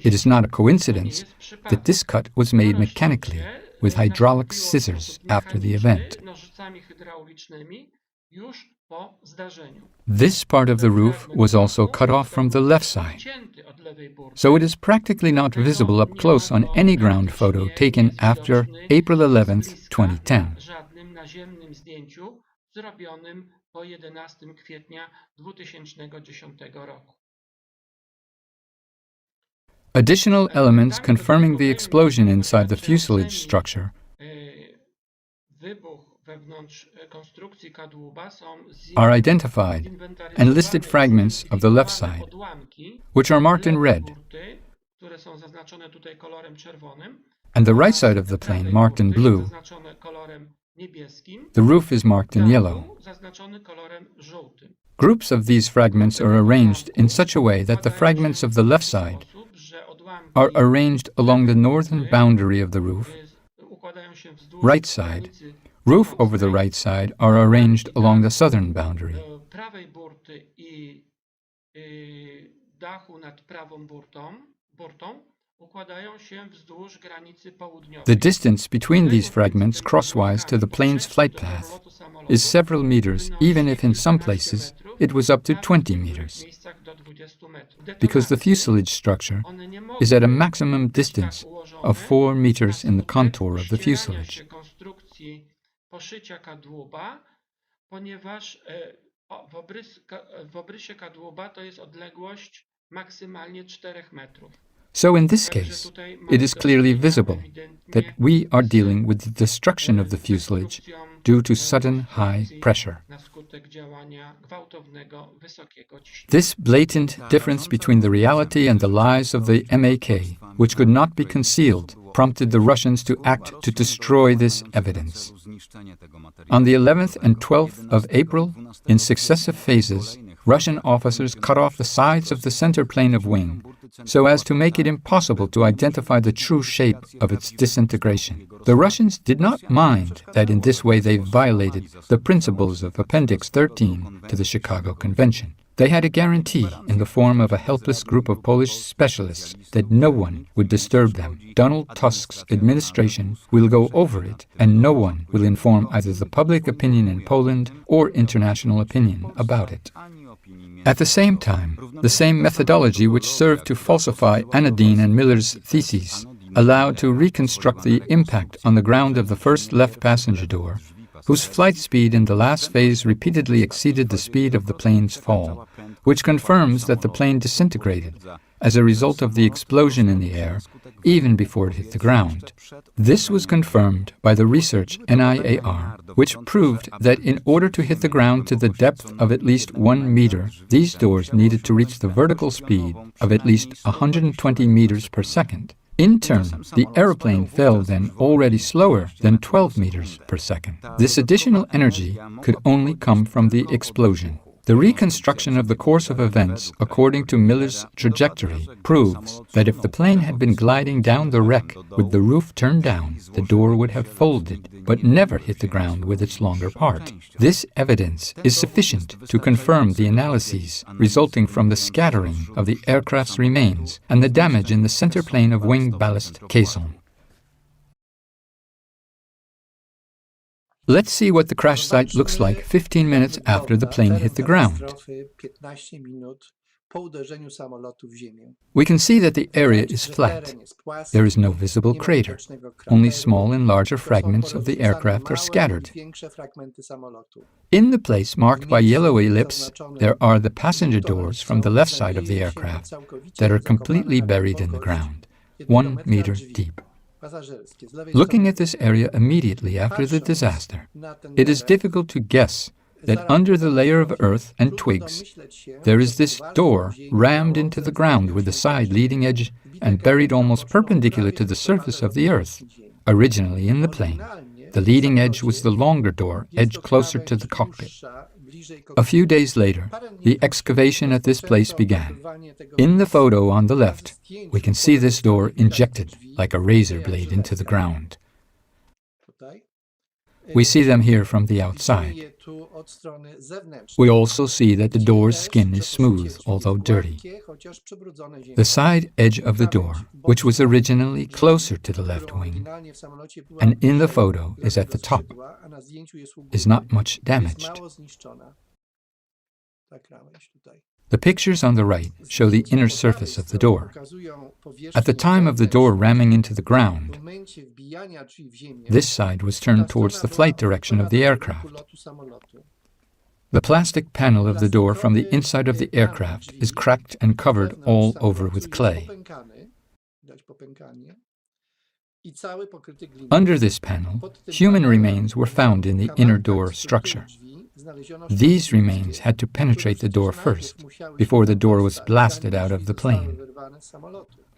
It is not a coincidence that this cut was made mechanically with hydraulic scissors after the event. This part of the roof was also cut off from the left side, so it is practically not visible up close on any ground photo taken after April 11, 2010. Additional elements confirming the explosion inside the fuselage structure are identified and listed fragments of the left side, which are marked in red, and the right side of the plane marked in blue. The roof is marked in yellow. Groups of these fragments are arranged in such a way that the fragments of the left side are arranged along the northern boundary of the roof. Right side, roof over the right side are arranged along the southern boundary. The distance between these fragments crosswise to the plane's flight path is several meters, even if in some places it was up to 20 meters, because the fuselage structure is at a maximum distance of 4 meters in the contour of the fuselage. So in this case, it is clearly visible that we are dealing with the destruction of the fuselage due to sudden high pressure. This blatant difference between the reality and the lies of the MAK, which could not be concealed, prompted the Russians to act to destroy this evidence. On the 11th and 12th of April, in successive phases, Russian officers cut off the sides of the center plane of wing so as to make it impossible to identify the true shape of its disintegration. The Russians did not mind that in this way they violated the principles of Appendix 13 to the Chicago Convention. They had a guarantee in the form of a helpless group of Polish specialists that no one would disturb them. Donald Tusk's administration will go over it, and no one will inform either the public opinion in Poland or international opinion about it. At the same time, the same methodology which served to falsify Anodine and Miller's theses allowed to reconstruct the impact on the ground of the first left passenger door, whose flight speed in the last phase repeatedly exceeded the speed of the plane's fall, which confirms that the plane disintegrated as a result of the explosion in the air, even before it hit the ground. This was confirmed by the research NIAR, which proved that in order to hit the ground to the depth of at least 1 meter, these doors needed to reach the vertical speed of at least 120 meters per second. In turn, the aeroplane fell then already slower than 12 meters per second. This additional energy could only come from the explosion. The reconstruction of the course of events according to Miller's trajectory proves that if the plane had been gliding down the wreck with the roof turned down, the door would have folded, but never hit the ground with its longer part. This evidence is sufficient to confirm the analyses resulting from the scattering of the aircraft's remains and the damage in the center plane of wing ballast caisson. Let's see what the crash site looks like 15 minutes after the plane hit the ground. We can see that the area is flat. There is no visible crater. Only small and larger fragments of the aircraft are scattered. In the place marked by yellow ellipse, there are the passenger doors from the left side of the aircraft that are completely buried in the ground, 1 meter deep. Looking at this area immediately after the disaster, it is difficult to guess that under the layer of earth and twigs, there is this door rammed into the ground with the side leading edge and buried almost perpendicular to the surface of the earth. Originally in the plane, the leading edge was the longer door, edged closer to the cockpit. A few days later, the excavation at this place began. In the photo on the left, we can see this door injected like a razor blade into the ground. We see them here from the outside. We also see that the door's skin is smooth, although dirty. The side edge of the door, which was originally closer to the left wing, and in the photo is at the top, is not much damaged. The pictures on the right show the inner surface of the door. At the time of the door ramming into the ground, this side was turned towards the flight direction of the aircraft. The plastic panel of the door from the inside of the aircraft is cracked and covered all over with clay. Under this panel, human remains were found in the inner door structure. These remains had to penetrate the door first, before the door was blasted out of the plane.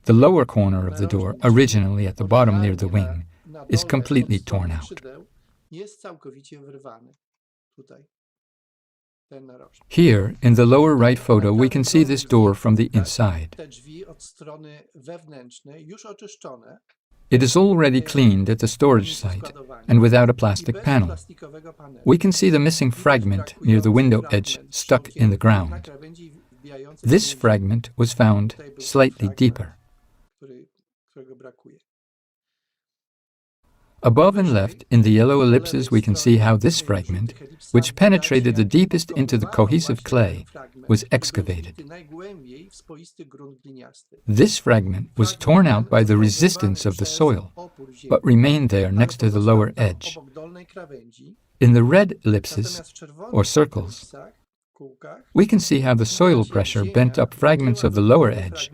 The lower corner of the door, originally at the bottom near the wing, is completely torn out. Here, in the lower right photo, we can see this door from the inside. It is already cleaned at the storage site and without a plastic panel. We can see the missing fragment near the window edge stuck in the ground. This fragment was found slightly deeper. Above and left, in the yellow ellipses, we can see how this fragment, which penetrated the deepest into the cohesive clay, was excavated. This fragment was torn out by the resistance of the soil, but remained there next to the lower edge. In the red ellipses, or circles, we can see how the soil pressure bent up fragments of the lower edge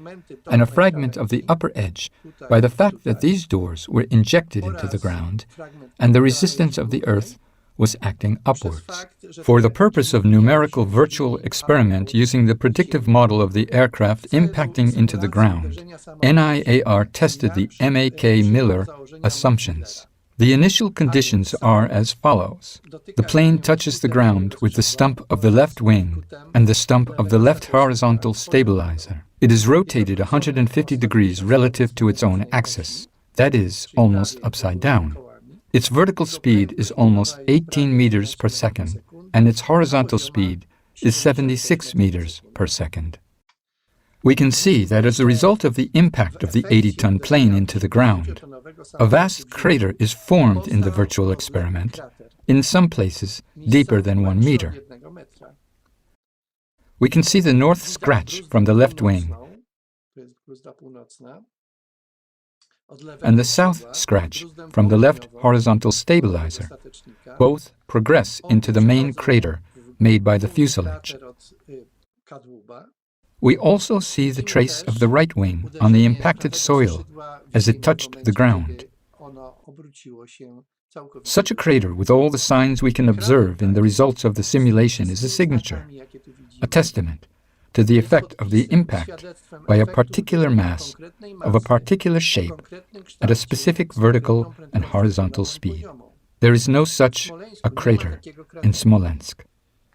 and a fragment of the upper edge by the fact that these doors were injected into the ground and the resistance of the earth was acting upwards. For the purpose of numerical virtual experiment using the predictive model of the aircraft impacting into the ground, NIAR tested the Miller assumptions. The initial conditions are as follows. The plane touches the ground with the stump of the left wing and the stump of the left horizontal stabilizer. It is rotated 150 degrees relative to its own axis, that is, almost upside down. Its vertical speed is almost 18 meters per second, and its horizontal speed is 76 meters per second. We can see that as a result of the impact of the 80-ton plane into the ground, a vast crater is formed in the virtual experiment, in some places deeper than 1 meter. We can see the north scratch from the left wing and the south scratch from the left horizontal stabilizer. Both progress into the main crater made by the fuselage. We also see the trace of the right wing on the impacted soil as it touched the ground. Such a crater with all the signs we can observe in the results of the simulation is a signature, a testament to the effect of the impact by a particular mass of a particular shape at a specific vertical and horizontal speed. There is no such a crater in Smolensk.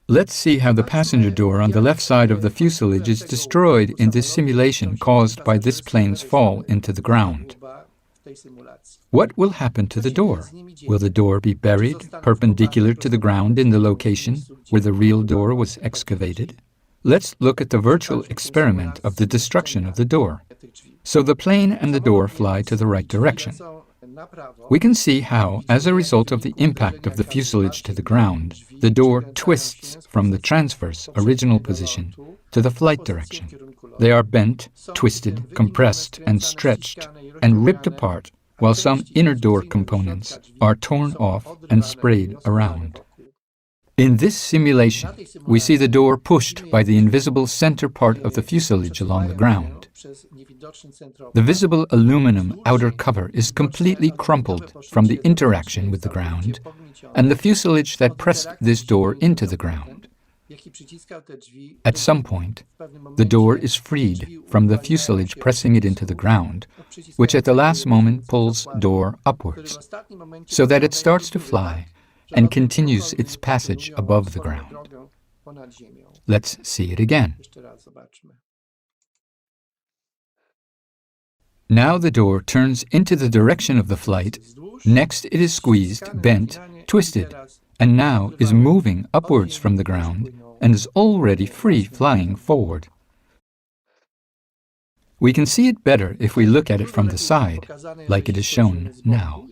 Let's see how the passenger door on the left side of the fuselage is destroyed in this simulation caused by this plane's fall into the ground. What will happen to the door? Will the door be buried perpendicular to the ground in the location where the real door was excavated? Let's look at the virtual experiment of the destruction of the door. So the plane and the door fly to the right direction. We can see how, as a result of the impact of the fuselage to the ground, the door twists from the transverse original position to the flight direction. They are bent, twisted, compressed, and stretched, and ripped apart, while some inner door components are torn off and sprayed around. In this simulation, we see the door pushed by the invisible center part of the fuselage along the ground. The visible aluminum outer cover is completely crumpled from the interaction with the ground, and the fuselage that pressed this door into the ground. At some point, the door is freed from the fuselage pressing it into the ground, which at the last moment pulls door upwards, so that it starts to fly and continues its passage above the ground. Let's see it again. Now the door turns into the direction of the flight. Next it is squeezed, bent, twisted, and now is moving upwards from the ground and is already free flying forward. We can see it better if we look at it from the side, like it is shown now.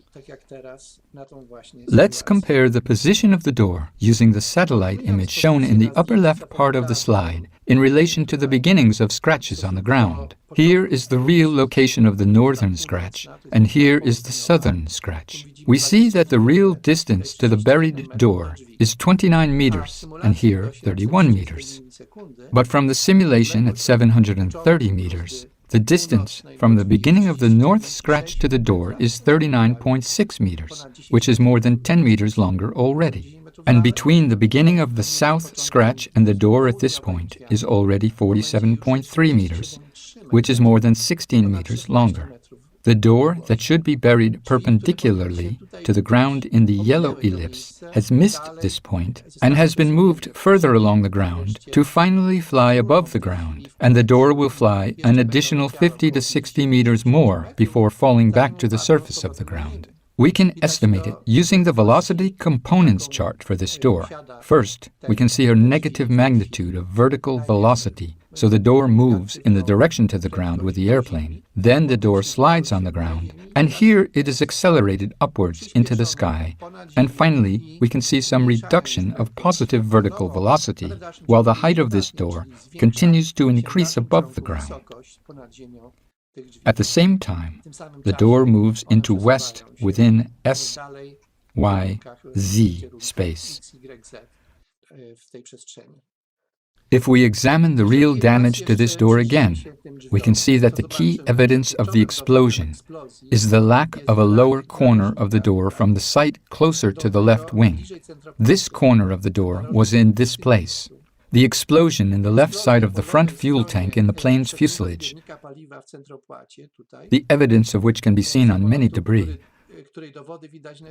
Let's compare the position of the door using the satellite image shown in the upper left part of the slide in relation to the beginnings of scratches on the ground. Here is the real location of the northern scratch, and here is the southern scratch. We see that the real distance to the buried door is 29 meters, and here 31 meters. But from the simulation at 730 meters, the distance from the beginning of the north scratch to the door is 39.6 meters, which is more than 10 meters longer already. And between the beginning of the south scratch and the door at this point is already 47.3 meters, which is more than 16 meters longer. The door that should be buried perpendicularly to the ground in the yellow ellipse has missed this point and has been moved further along the ground to finally fly above the ground, and the door will fly an additional 50 to 60 meters more before falling back to the surface of the ground. We can estimate it using the velocity components chart for this door. First, we can see a negative magnitude of vertical velocity, so the door moves in the direction to the ground with the airplane. Then the door slides on the ground, and here it is accelerated upwards into the sky. And finally, we can see some reduction of positive vertical velocity, while the height of this door continues to increase above the ground. At the same time, the door moves into west within S, Y, Z space. If we examine the real damage to this door again, we can see that the key evidence of the explosion is the lack of a lower corner of the door from the site closer to the left wing. This corner of the door was in this place. The explosion in the left side of the front fuel tank in the plane's fuselage, the evidence of which can be seen on many debris,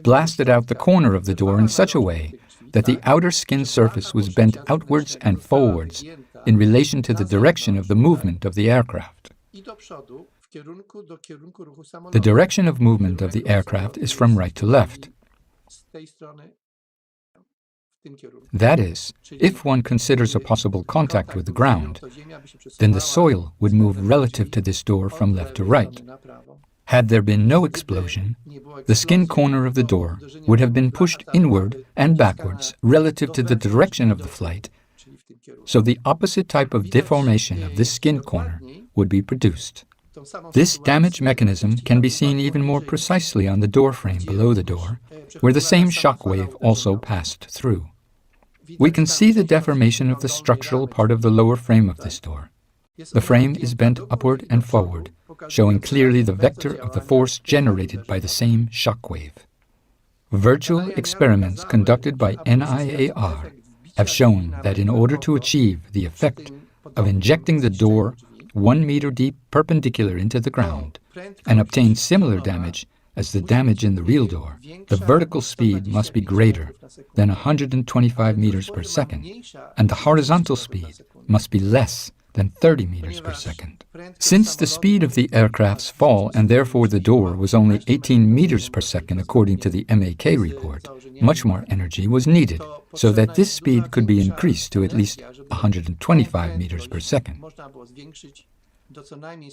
blasted out the corner of the door in such a way that the outer skin surface was bent outwards and forwards in relation to the direction of the movement of the aircraft. The direction of movement of the aircraft is from right to left. That is, if one considers a possible contact with the ground, then the soil would move relative to this door from left to right. Had there been no explosion, the skin corner of the door would have been pushed inward and backwards relative to the direction of the flight, so the opposite type of deformation of this skin corner would be produced. This damage mechanism can be seen even more precisely on the door frame below the door, where the same shock wave also passed through. We can see the deformation of the structural part of the lower frame of this door. The frame is bent upward and forward, showing clearly the vector of the force generated by the same shock wave. Virtual experiments conducted by NIAR have shown that in order to achieve the effect of injecting the door 1 meter deep perpendicular into the ground and obtain similar damage as the damage in the real door, the vertical speed must be greater than 125 meters per second, and the horizontal speed must be less than 30 meters per second. Since the speed of the aircraft's fall and therefore the door was only 18 meters per second according to the MAK report, much more energy was needed so that this speed could be increased to at least 125 meters per second.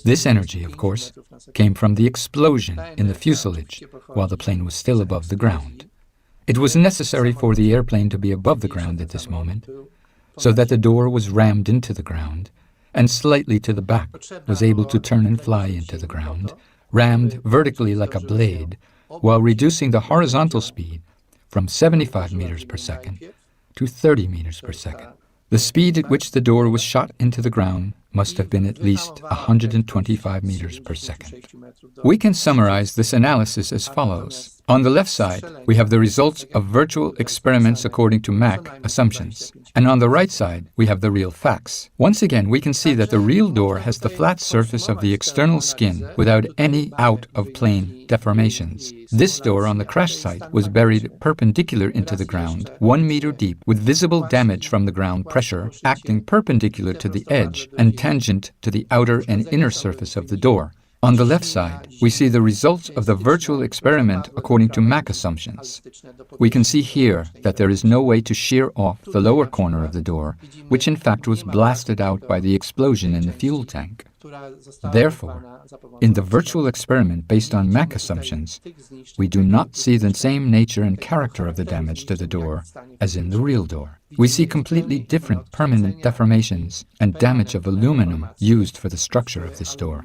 This energy, of course, came from the explosion in the fuselage while the plane was still above the ground. It was necessary for the airplane to be above the ground at this moment, so that the door was rammed into the ground and slightly to the back was able to turn and fly into the ground, rammed vertically like a blade, while reducing the horizontal speed from 75 meters per second to 30 meters per second. The speed at which the door was shot into the ground must have been at least 125 meters per second. We can summarize this analysis as follows. On the left side, we have the results of virtual experiments according to MAC assumptions, and on the right side, we have the real facts. Once again, we can see that the real door has the flat surface of the external skin without any out-of-plane deformations. This door on the crash site was buried perpendicular into the ground, 1 meter deep, with visible damage from the ground pressure acting perpendicular to the edge and tangent to the outer and inner surface of the door. On the left side, we see the results of the virtual experiment according to MAC assumptions. We can see here that there is no way to shear off the lower corner of the door, which in fact was blasted out by the explosion in the fuel tank. Therefore, in the virtual experiment based on MAC assumptions, we do not see the same nature and character of the damage to the door as in the real door. We see completely different permanent deformations and damage of aluminum used for the structure of this door.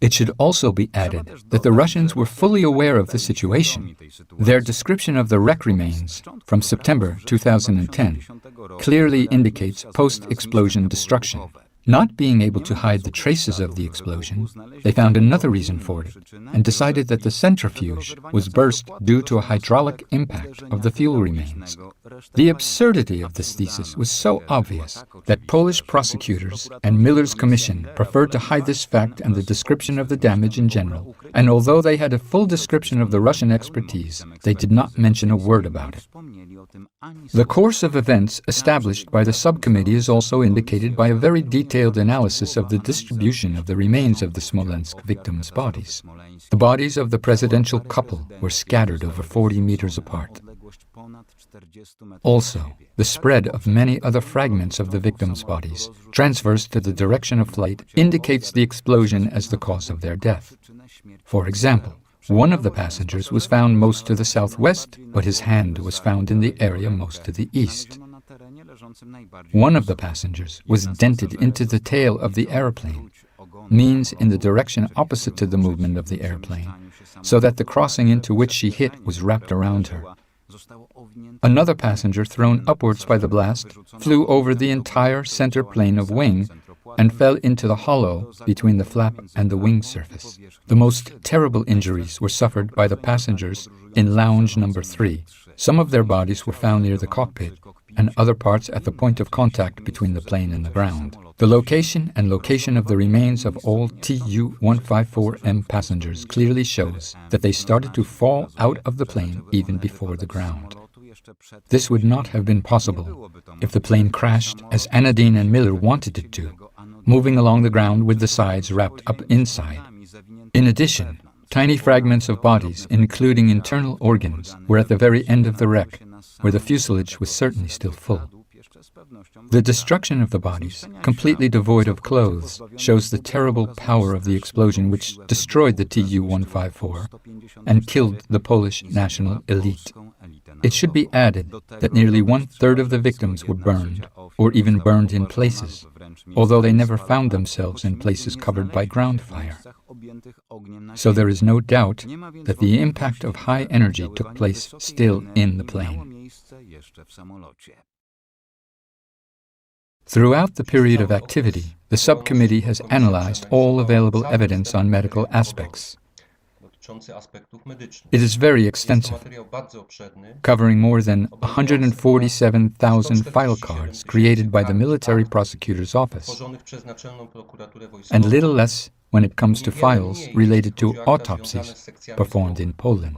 It should also be added that the Russians were fully aware of the situation. Their description of the wreck remains from September 2010 clearly indicates post-explosion destruction. Not being able to hide the traces of the explosion, they found another reason for it and decided that the centrifuge was burst due to a hydraulic impact of the fuel remains. The absurdity of this thesis was so obvious that Polish prosecutors and Miller's commission preferred to hide this fact and the description of the damage in general, and although they had a full description of the Russian expertise, they did not mention a word about it. The course of events established by the subcommittee is also indicated by a very detailed analysis of the distribution of the remains of the Smolensk victims' bodies. The bodies of the presidential couple were scattered over 40 meters apart. Also, the spread of many other fragments of the victims' bodies, transverse to the direction of flight, indicates the explosion as the cause of their death. For example, one of the passengers was found most to the southwest, but his hand was found in the area most to the east. One of the passengers was dented into the tail of the airplane, means in the direction opposite to the movement of the airplane, so that the crossing into which she hit was wrapped around her. Another passenger, thrown upwards by the blast, flew over the entire center plane of wing and fell into the hollow between the flap and the wing surface. The most terrible injuries were suffered by the passengers in lounge number 3. Some of their bodies were found near the cockpit and other parts at the point of contact between the plane and the ground. The location of the remains of all TU-154M passengers clearly shows that they started to fall out of the plane even before the ground. This would not have been possible if the plane crashed as Anadine and Miller wanted it to, moving along the ground with the sides wrapped up inside. In addition, tiny fragments of bodies, including internal organs, were at the very end of the wreck, where the fuselage was certainly still full. The destruction of the bodies, completely devoid of clothes, shows the terrible power of the explosion which destroyed the Tu-154 and killed the Polish national elite. It should be added that nearly 1/3 of the victims were burned, or even burned in places, although they never found themselves in places covered by ground fire. So there is no doubt that the impact of high energy took place still in the plane. Throughout the period of activity, the subcommittee has analyzed all available evidence on medical aspects. It is very extensive, covering more than 147,000 file cards created by the Military Prosecutor's Office, and little less when it comes to files related to autopsies performed in Poland.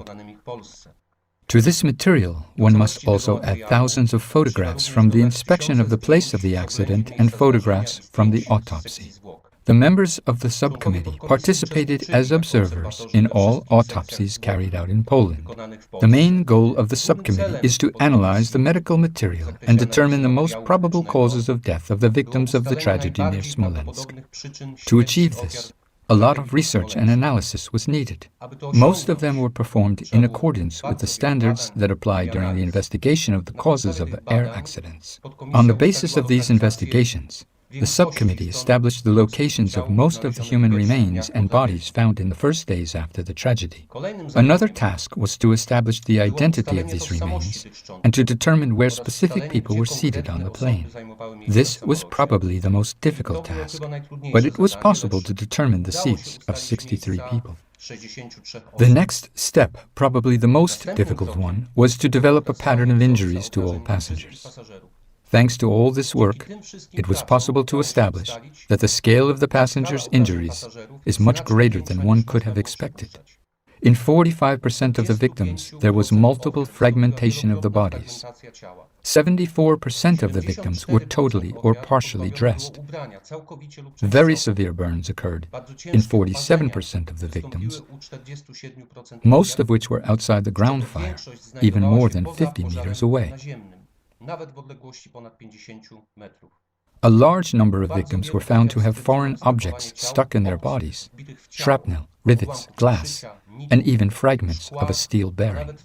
To this material, one must also add thousands of photographs from the inspection of the place of the accident and photographs from the autopsy. The members of the subcommittee participated as observers in all autopsies carried out in Poland. The main goal of the subcommittee is to analyze the medical material and determine the most probable causes of death of the victims of the tragedy near Smolensk. To achieve this, a lot of research and analysis was needed. Most of them were performed in accordance with the standards that apply during the investigation of the causes of air accidents. On the basis of these investigations, the subcommittee established the locations of most of the human remains and bodies found in the first days after the tragedy. Another task was to establish the identity of these remains and to determine where specific people were seated on the plane. This was probably the most difficult task, but it was possible to determine the seats of 63 people. The next step, probably the most difficult one, was to develop a pattern of injuries to all passengers. Thanks to all this work, it was possible to establish that the scale of the passengers' injuries is much greater than one could have expected. In 45% of the victims, there was multiple fragmentation of the bodies. 74% of the victims were totally or partially dressed. Very severe burns occurred in 47% of the victims, most of which were outside the ground fire, even more than 50 meters away. A large number of victims were found to have foreign objects stuck in their bodies, shrapnel, rivets, glass, and even fragments of a steel bearing.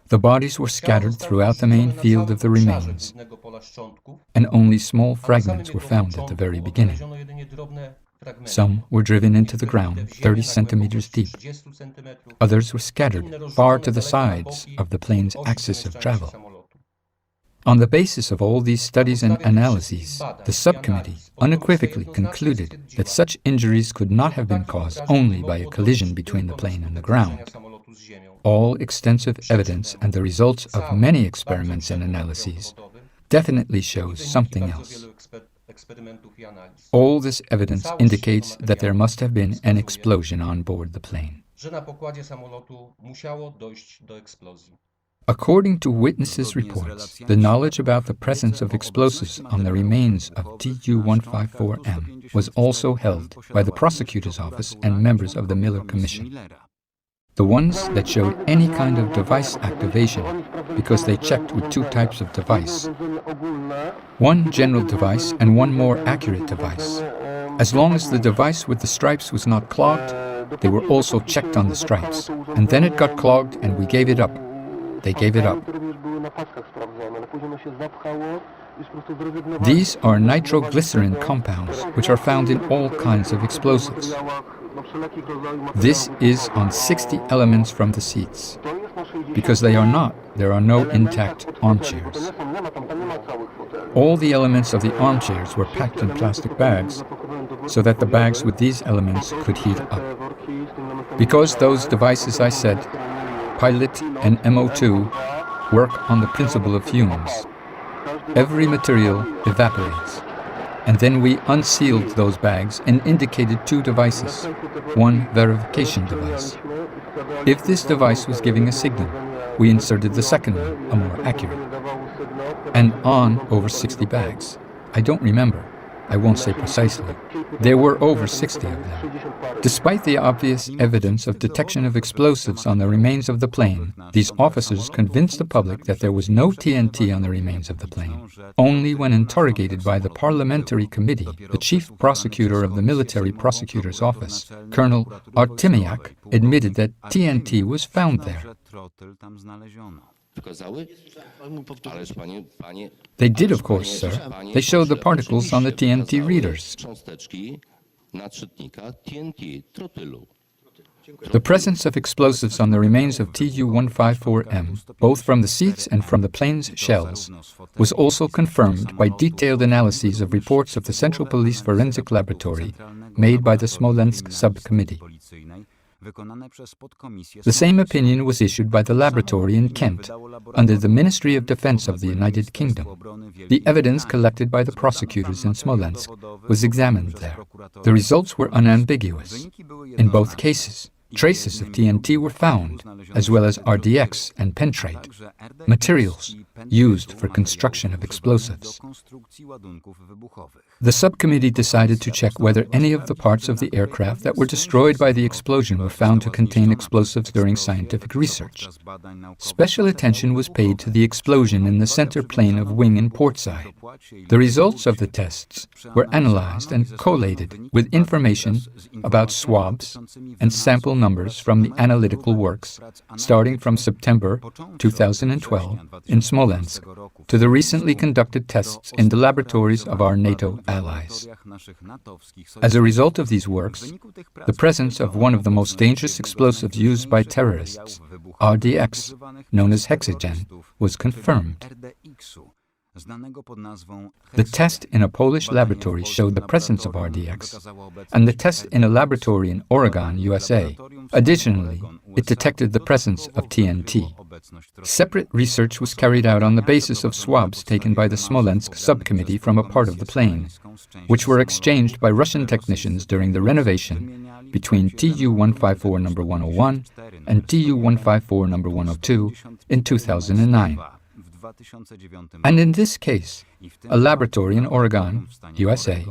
The bodies were scattered throughout the main field of the remains, and only small fragments were found at the very beginning. Some were driven into the ground 30 centimeters deep. Others were scattered far to the sides of the plane's axis of travel. On the basis of all these studies and analyses, the subcommittee unequivocally concluded that such injuries could not have been caused only by a collision between the plane and the ground. All extensive evidence and the results of many experiments and analyses definitely shows something else. All this evidence indicates that there must have been an explosion on board the plane. According to witnesses' reports, the knowledge about the presence of explosives on the remains of TU-154M was also held by the prosecutor's office and members of the Miller Commission. The ones that showed any kind of device activation, because they checked with two types of device. One general device and one more accurate device. As long as the device with the stripes was not clogged, they were also checked on the stripes. And then it got clogged and we gave it up. They gave it up. These are nitroglycerin compounds, which are found in all kinds of explosives. This is on 60 elements from the seats. Because there are no intact armchairs. All the elements of the armchairs were packed in plastic bags, so that the bags with these elements could heat up. Because those devices, I said, pilot and MO2, work on the principle of fumes. Every material evaporates. And then we unsealed those bags and indicated two devices, one verification device. If this device was giving a signal, we inserted the second one, a more accurate. And on over 60 bags. I don't remember. I won't say precisely. There were over 60 of them. Despite the obvious evidence of detection of explosives on the remains of the plane, these officers convinced the public that there was no TNT on the remains of the plane. Only when interrogated by the parliamentary committee, the chief prosecutor of the military prosecutor's office, Colonel Artemiak, admitted that TNT was found there. They did, of course, sir. They showed the particles on the TNT readers. The presence of explosives on the remains of TU-154M, both from the seats and from the plane's shells, was also confirmed by detailed analyses of reports of the Central Police Forensic Laboratory made by the Smolensk Subcommittee. The same opinion was issued by the laboratory in Kent, under the Ministry of Defense of the United Kingdom. The evidence collected by the prosecutors in Smolensk was examined there. The results were unambiguous. In both cases, traces of TNT were found, as well as RDX and pentrate, materials used for construction of explosives. The subcommittee decided to check whether any of the parts of the aircraft that were destroyed by the explosion were found to contain explosives during scientific research. Special attention was paid to the explosion in the center plane of wing and port side. The results of the tests were analyzed and collated with information about swabs and sample numbers from the analytical works starting from September 2012 in Smolensk to the recently conducted tests in the laboratories of our NATO allies. As a result of these works, the presence of one of the most dangerous explosives used by terrorists, RDX, known as hexagen, was confirmed. The test in a Polish laboratory showed the presence of RDX, and the test in a laboratory in Oregon, USA. Additionally, it detected the presence of TNT. Separate research was carried out on the basis of swabs taken by the Smolensk subcommittee from a part of the plane, which were exchanged by Russian technicians during the renovation between TU-154 No. 101 and TU-154 No. 102 in 2009. And in this case, a laboratory in Oregon, USA,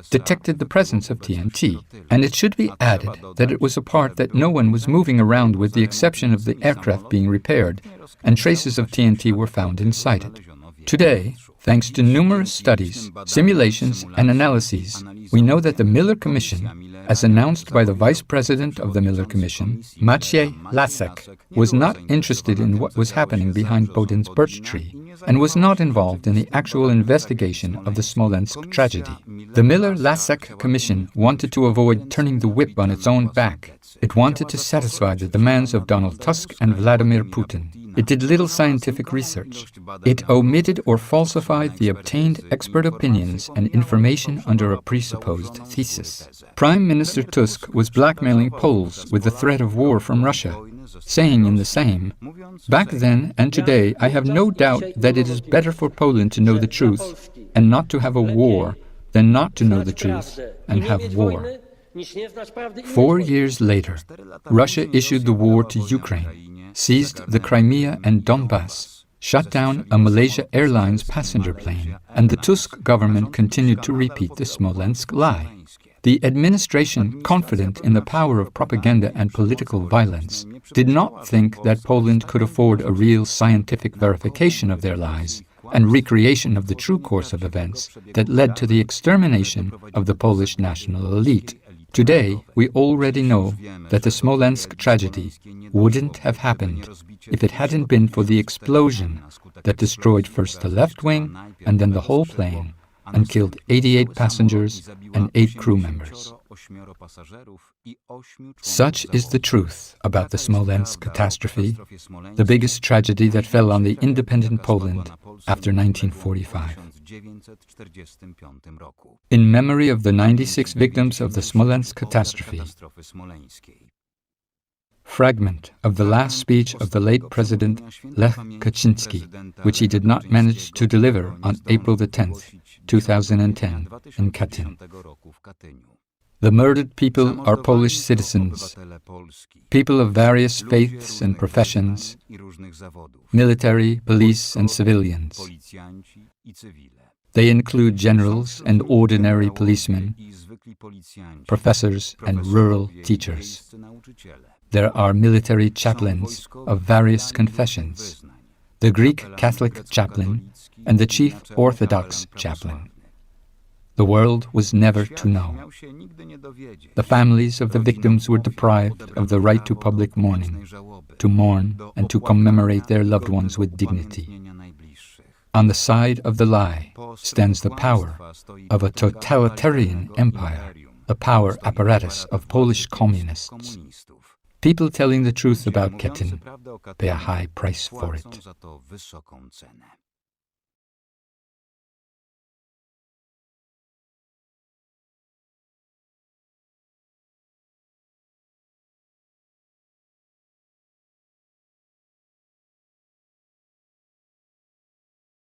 detected the presence of TNT, and it should be added that it was a part that no one was moving around with the exception of the aircraft being repaired, and traces of TNT were found inside it. Today, thanks to numerous studies, simulations, and analyses, we know that the Miller Commission, as announced by the Vice President of the Miller Commission, Maciej Lasek, was not interested in what was happening behind Poland's birch tree and was not involved in the actual investigation of the Smolensk tragedy. The Miller-Lasek Commission wanted to avoid turning the whip on its own back. It wanted to satisfy the demands of Donald Tusk and Vladimir Putin. It did little scientific research. It omitted or falsified the obtained expert opinions and information under a presupposed thesis. Prime Minister Tusk was blackmailing Poles with the threat of war from Russia, saying in the same, "Back then and today I have no doubt that it is better for Poland to know the truth and not to have a war than not to know the truth and have war." 4 years later, Russia issued the war to Ukraine, seized the Crimea and Donbass, shut down a Malaysia Airlines passenger plane, and the Tusk government continued to repeat the Smolensk lie. The administration, confident in the power of propaganda and political violence, did not think that Poland could afford a real scientific verification of their lies and recreation of the true course of events that led to the extermination of the Polish national elite. Today, we already know that the Smolensk tragedy wouldn't have happened if it hadn't been for the explosion that destroyed first the left wing and then the whole plane and killed 88 passengers and 8 crew members. Such is the truth about the Smolensk catastrophe, the biggest tragedy that fell on the independent Poland after 1945. In memory of the 96 victims of the Smolensk catastrophe, fragment of the last speech of the late President Lech Kaczyński, which he did not manage to deliver on April the 10th, 2010 in Katyn. The murdered people are Polish citizens, people of various faiths and professions, military, police, and civilians. They include generals and ordinary policemen, professors and rural teachers. There are military chaplains of various confessions, the Greek Catholic chaplain and the chief Orthodox chaplain. The world was never to know. The families of the victims were deprived of the right to public mourning, to mourn and to commemorate their loved ones with dignity. On the side of the lie stands the power of a totalitarian empire, the power apparatus of Polish communists. People telling the truth Ludzie about mówiący Katyn prawdę o pay a Katyniu high price for płacą it. za to wysoką cenę.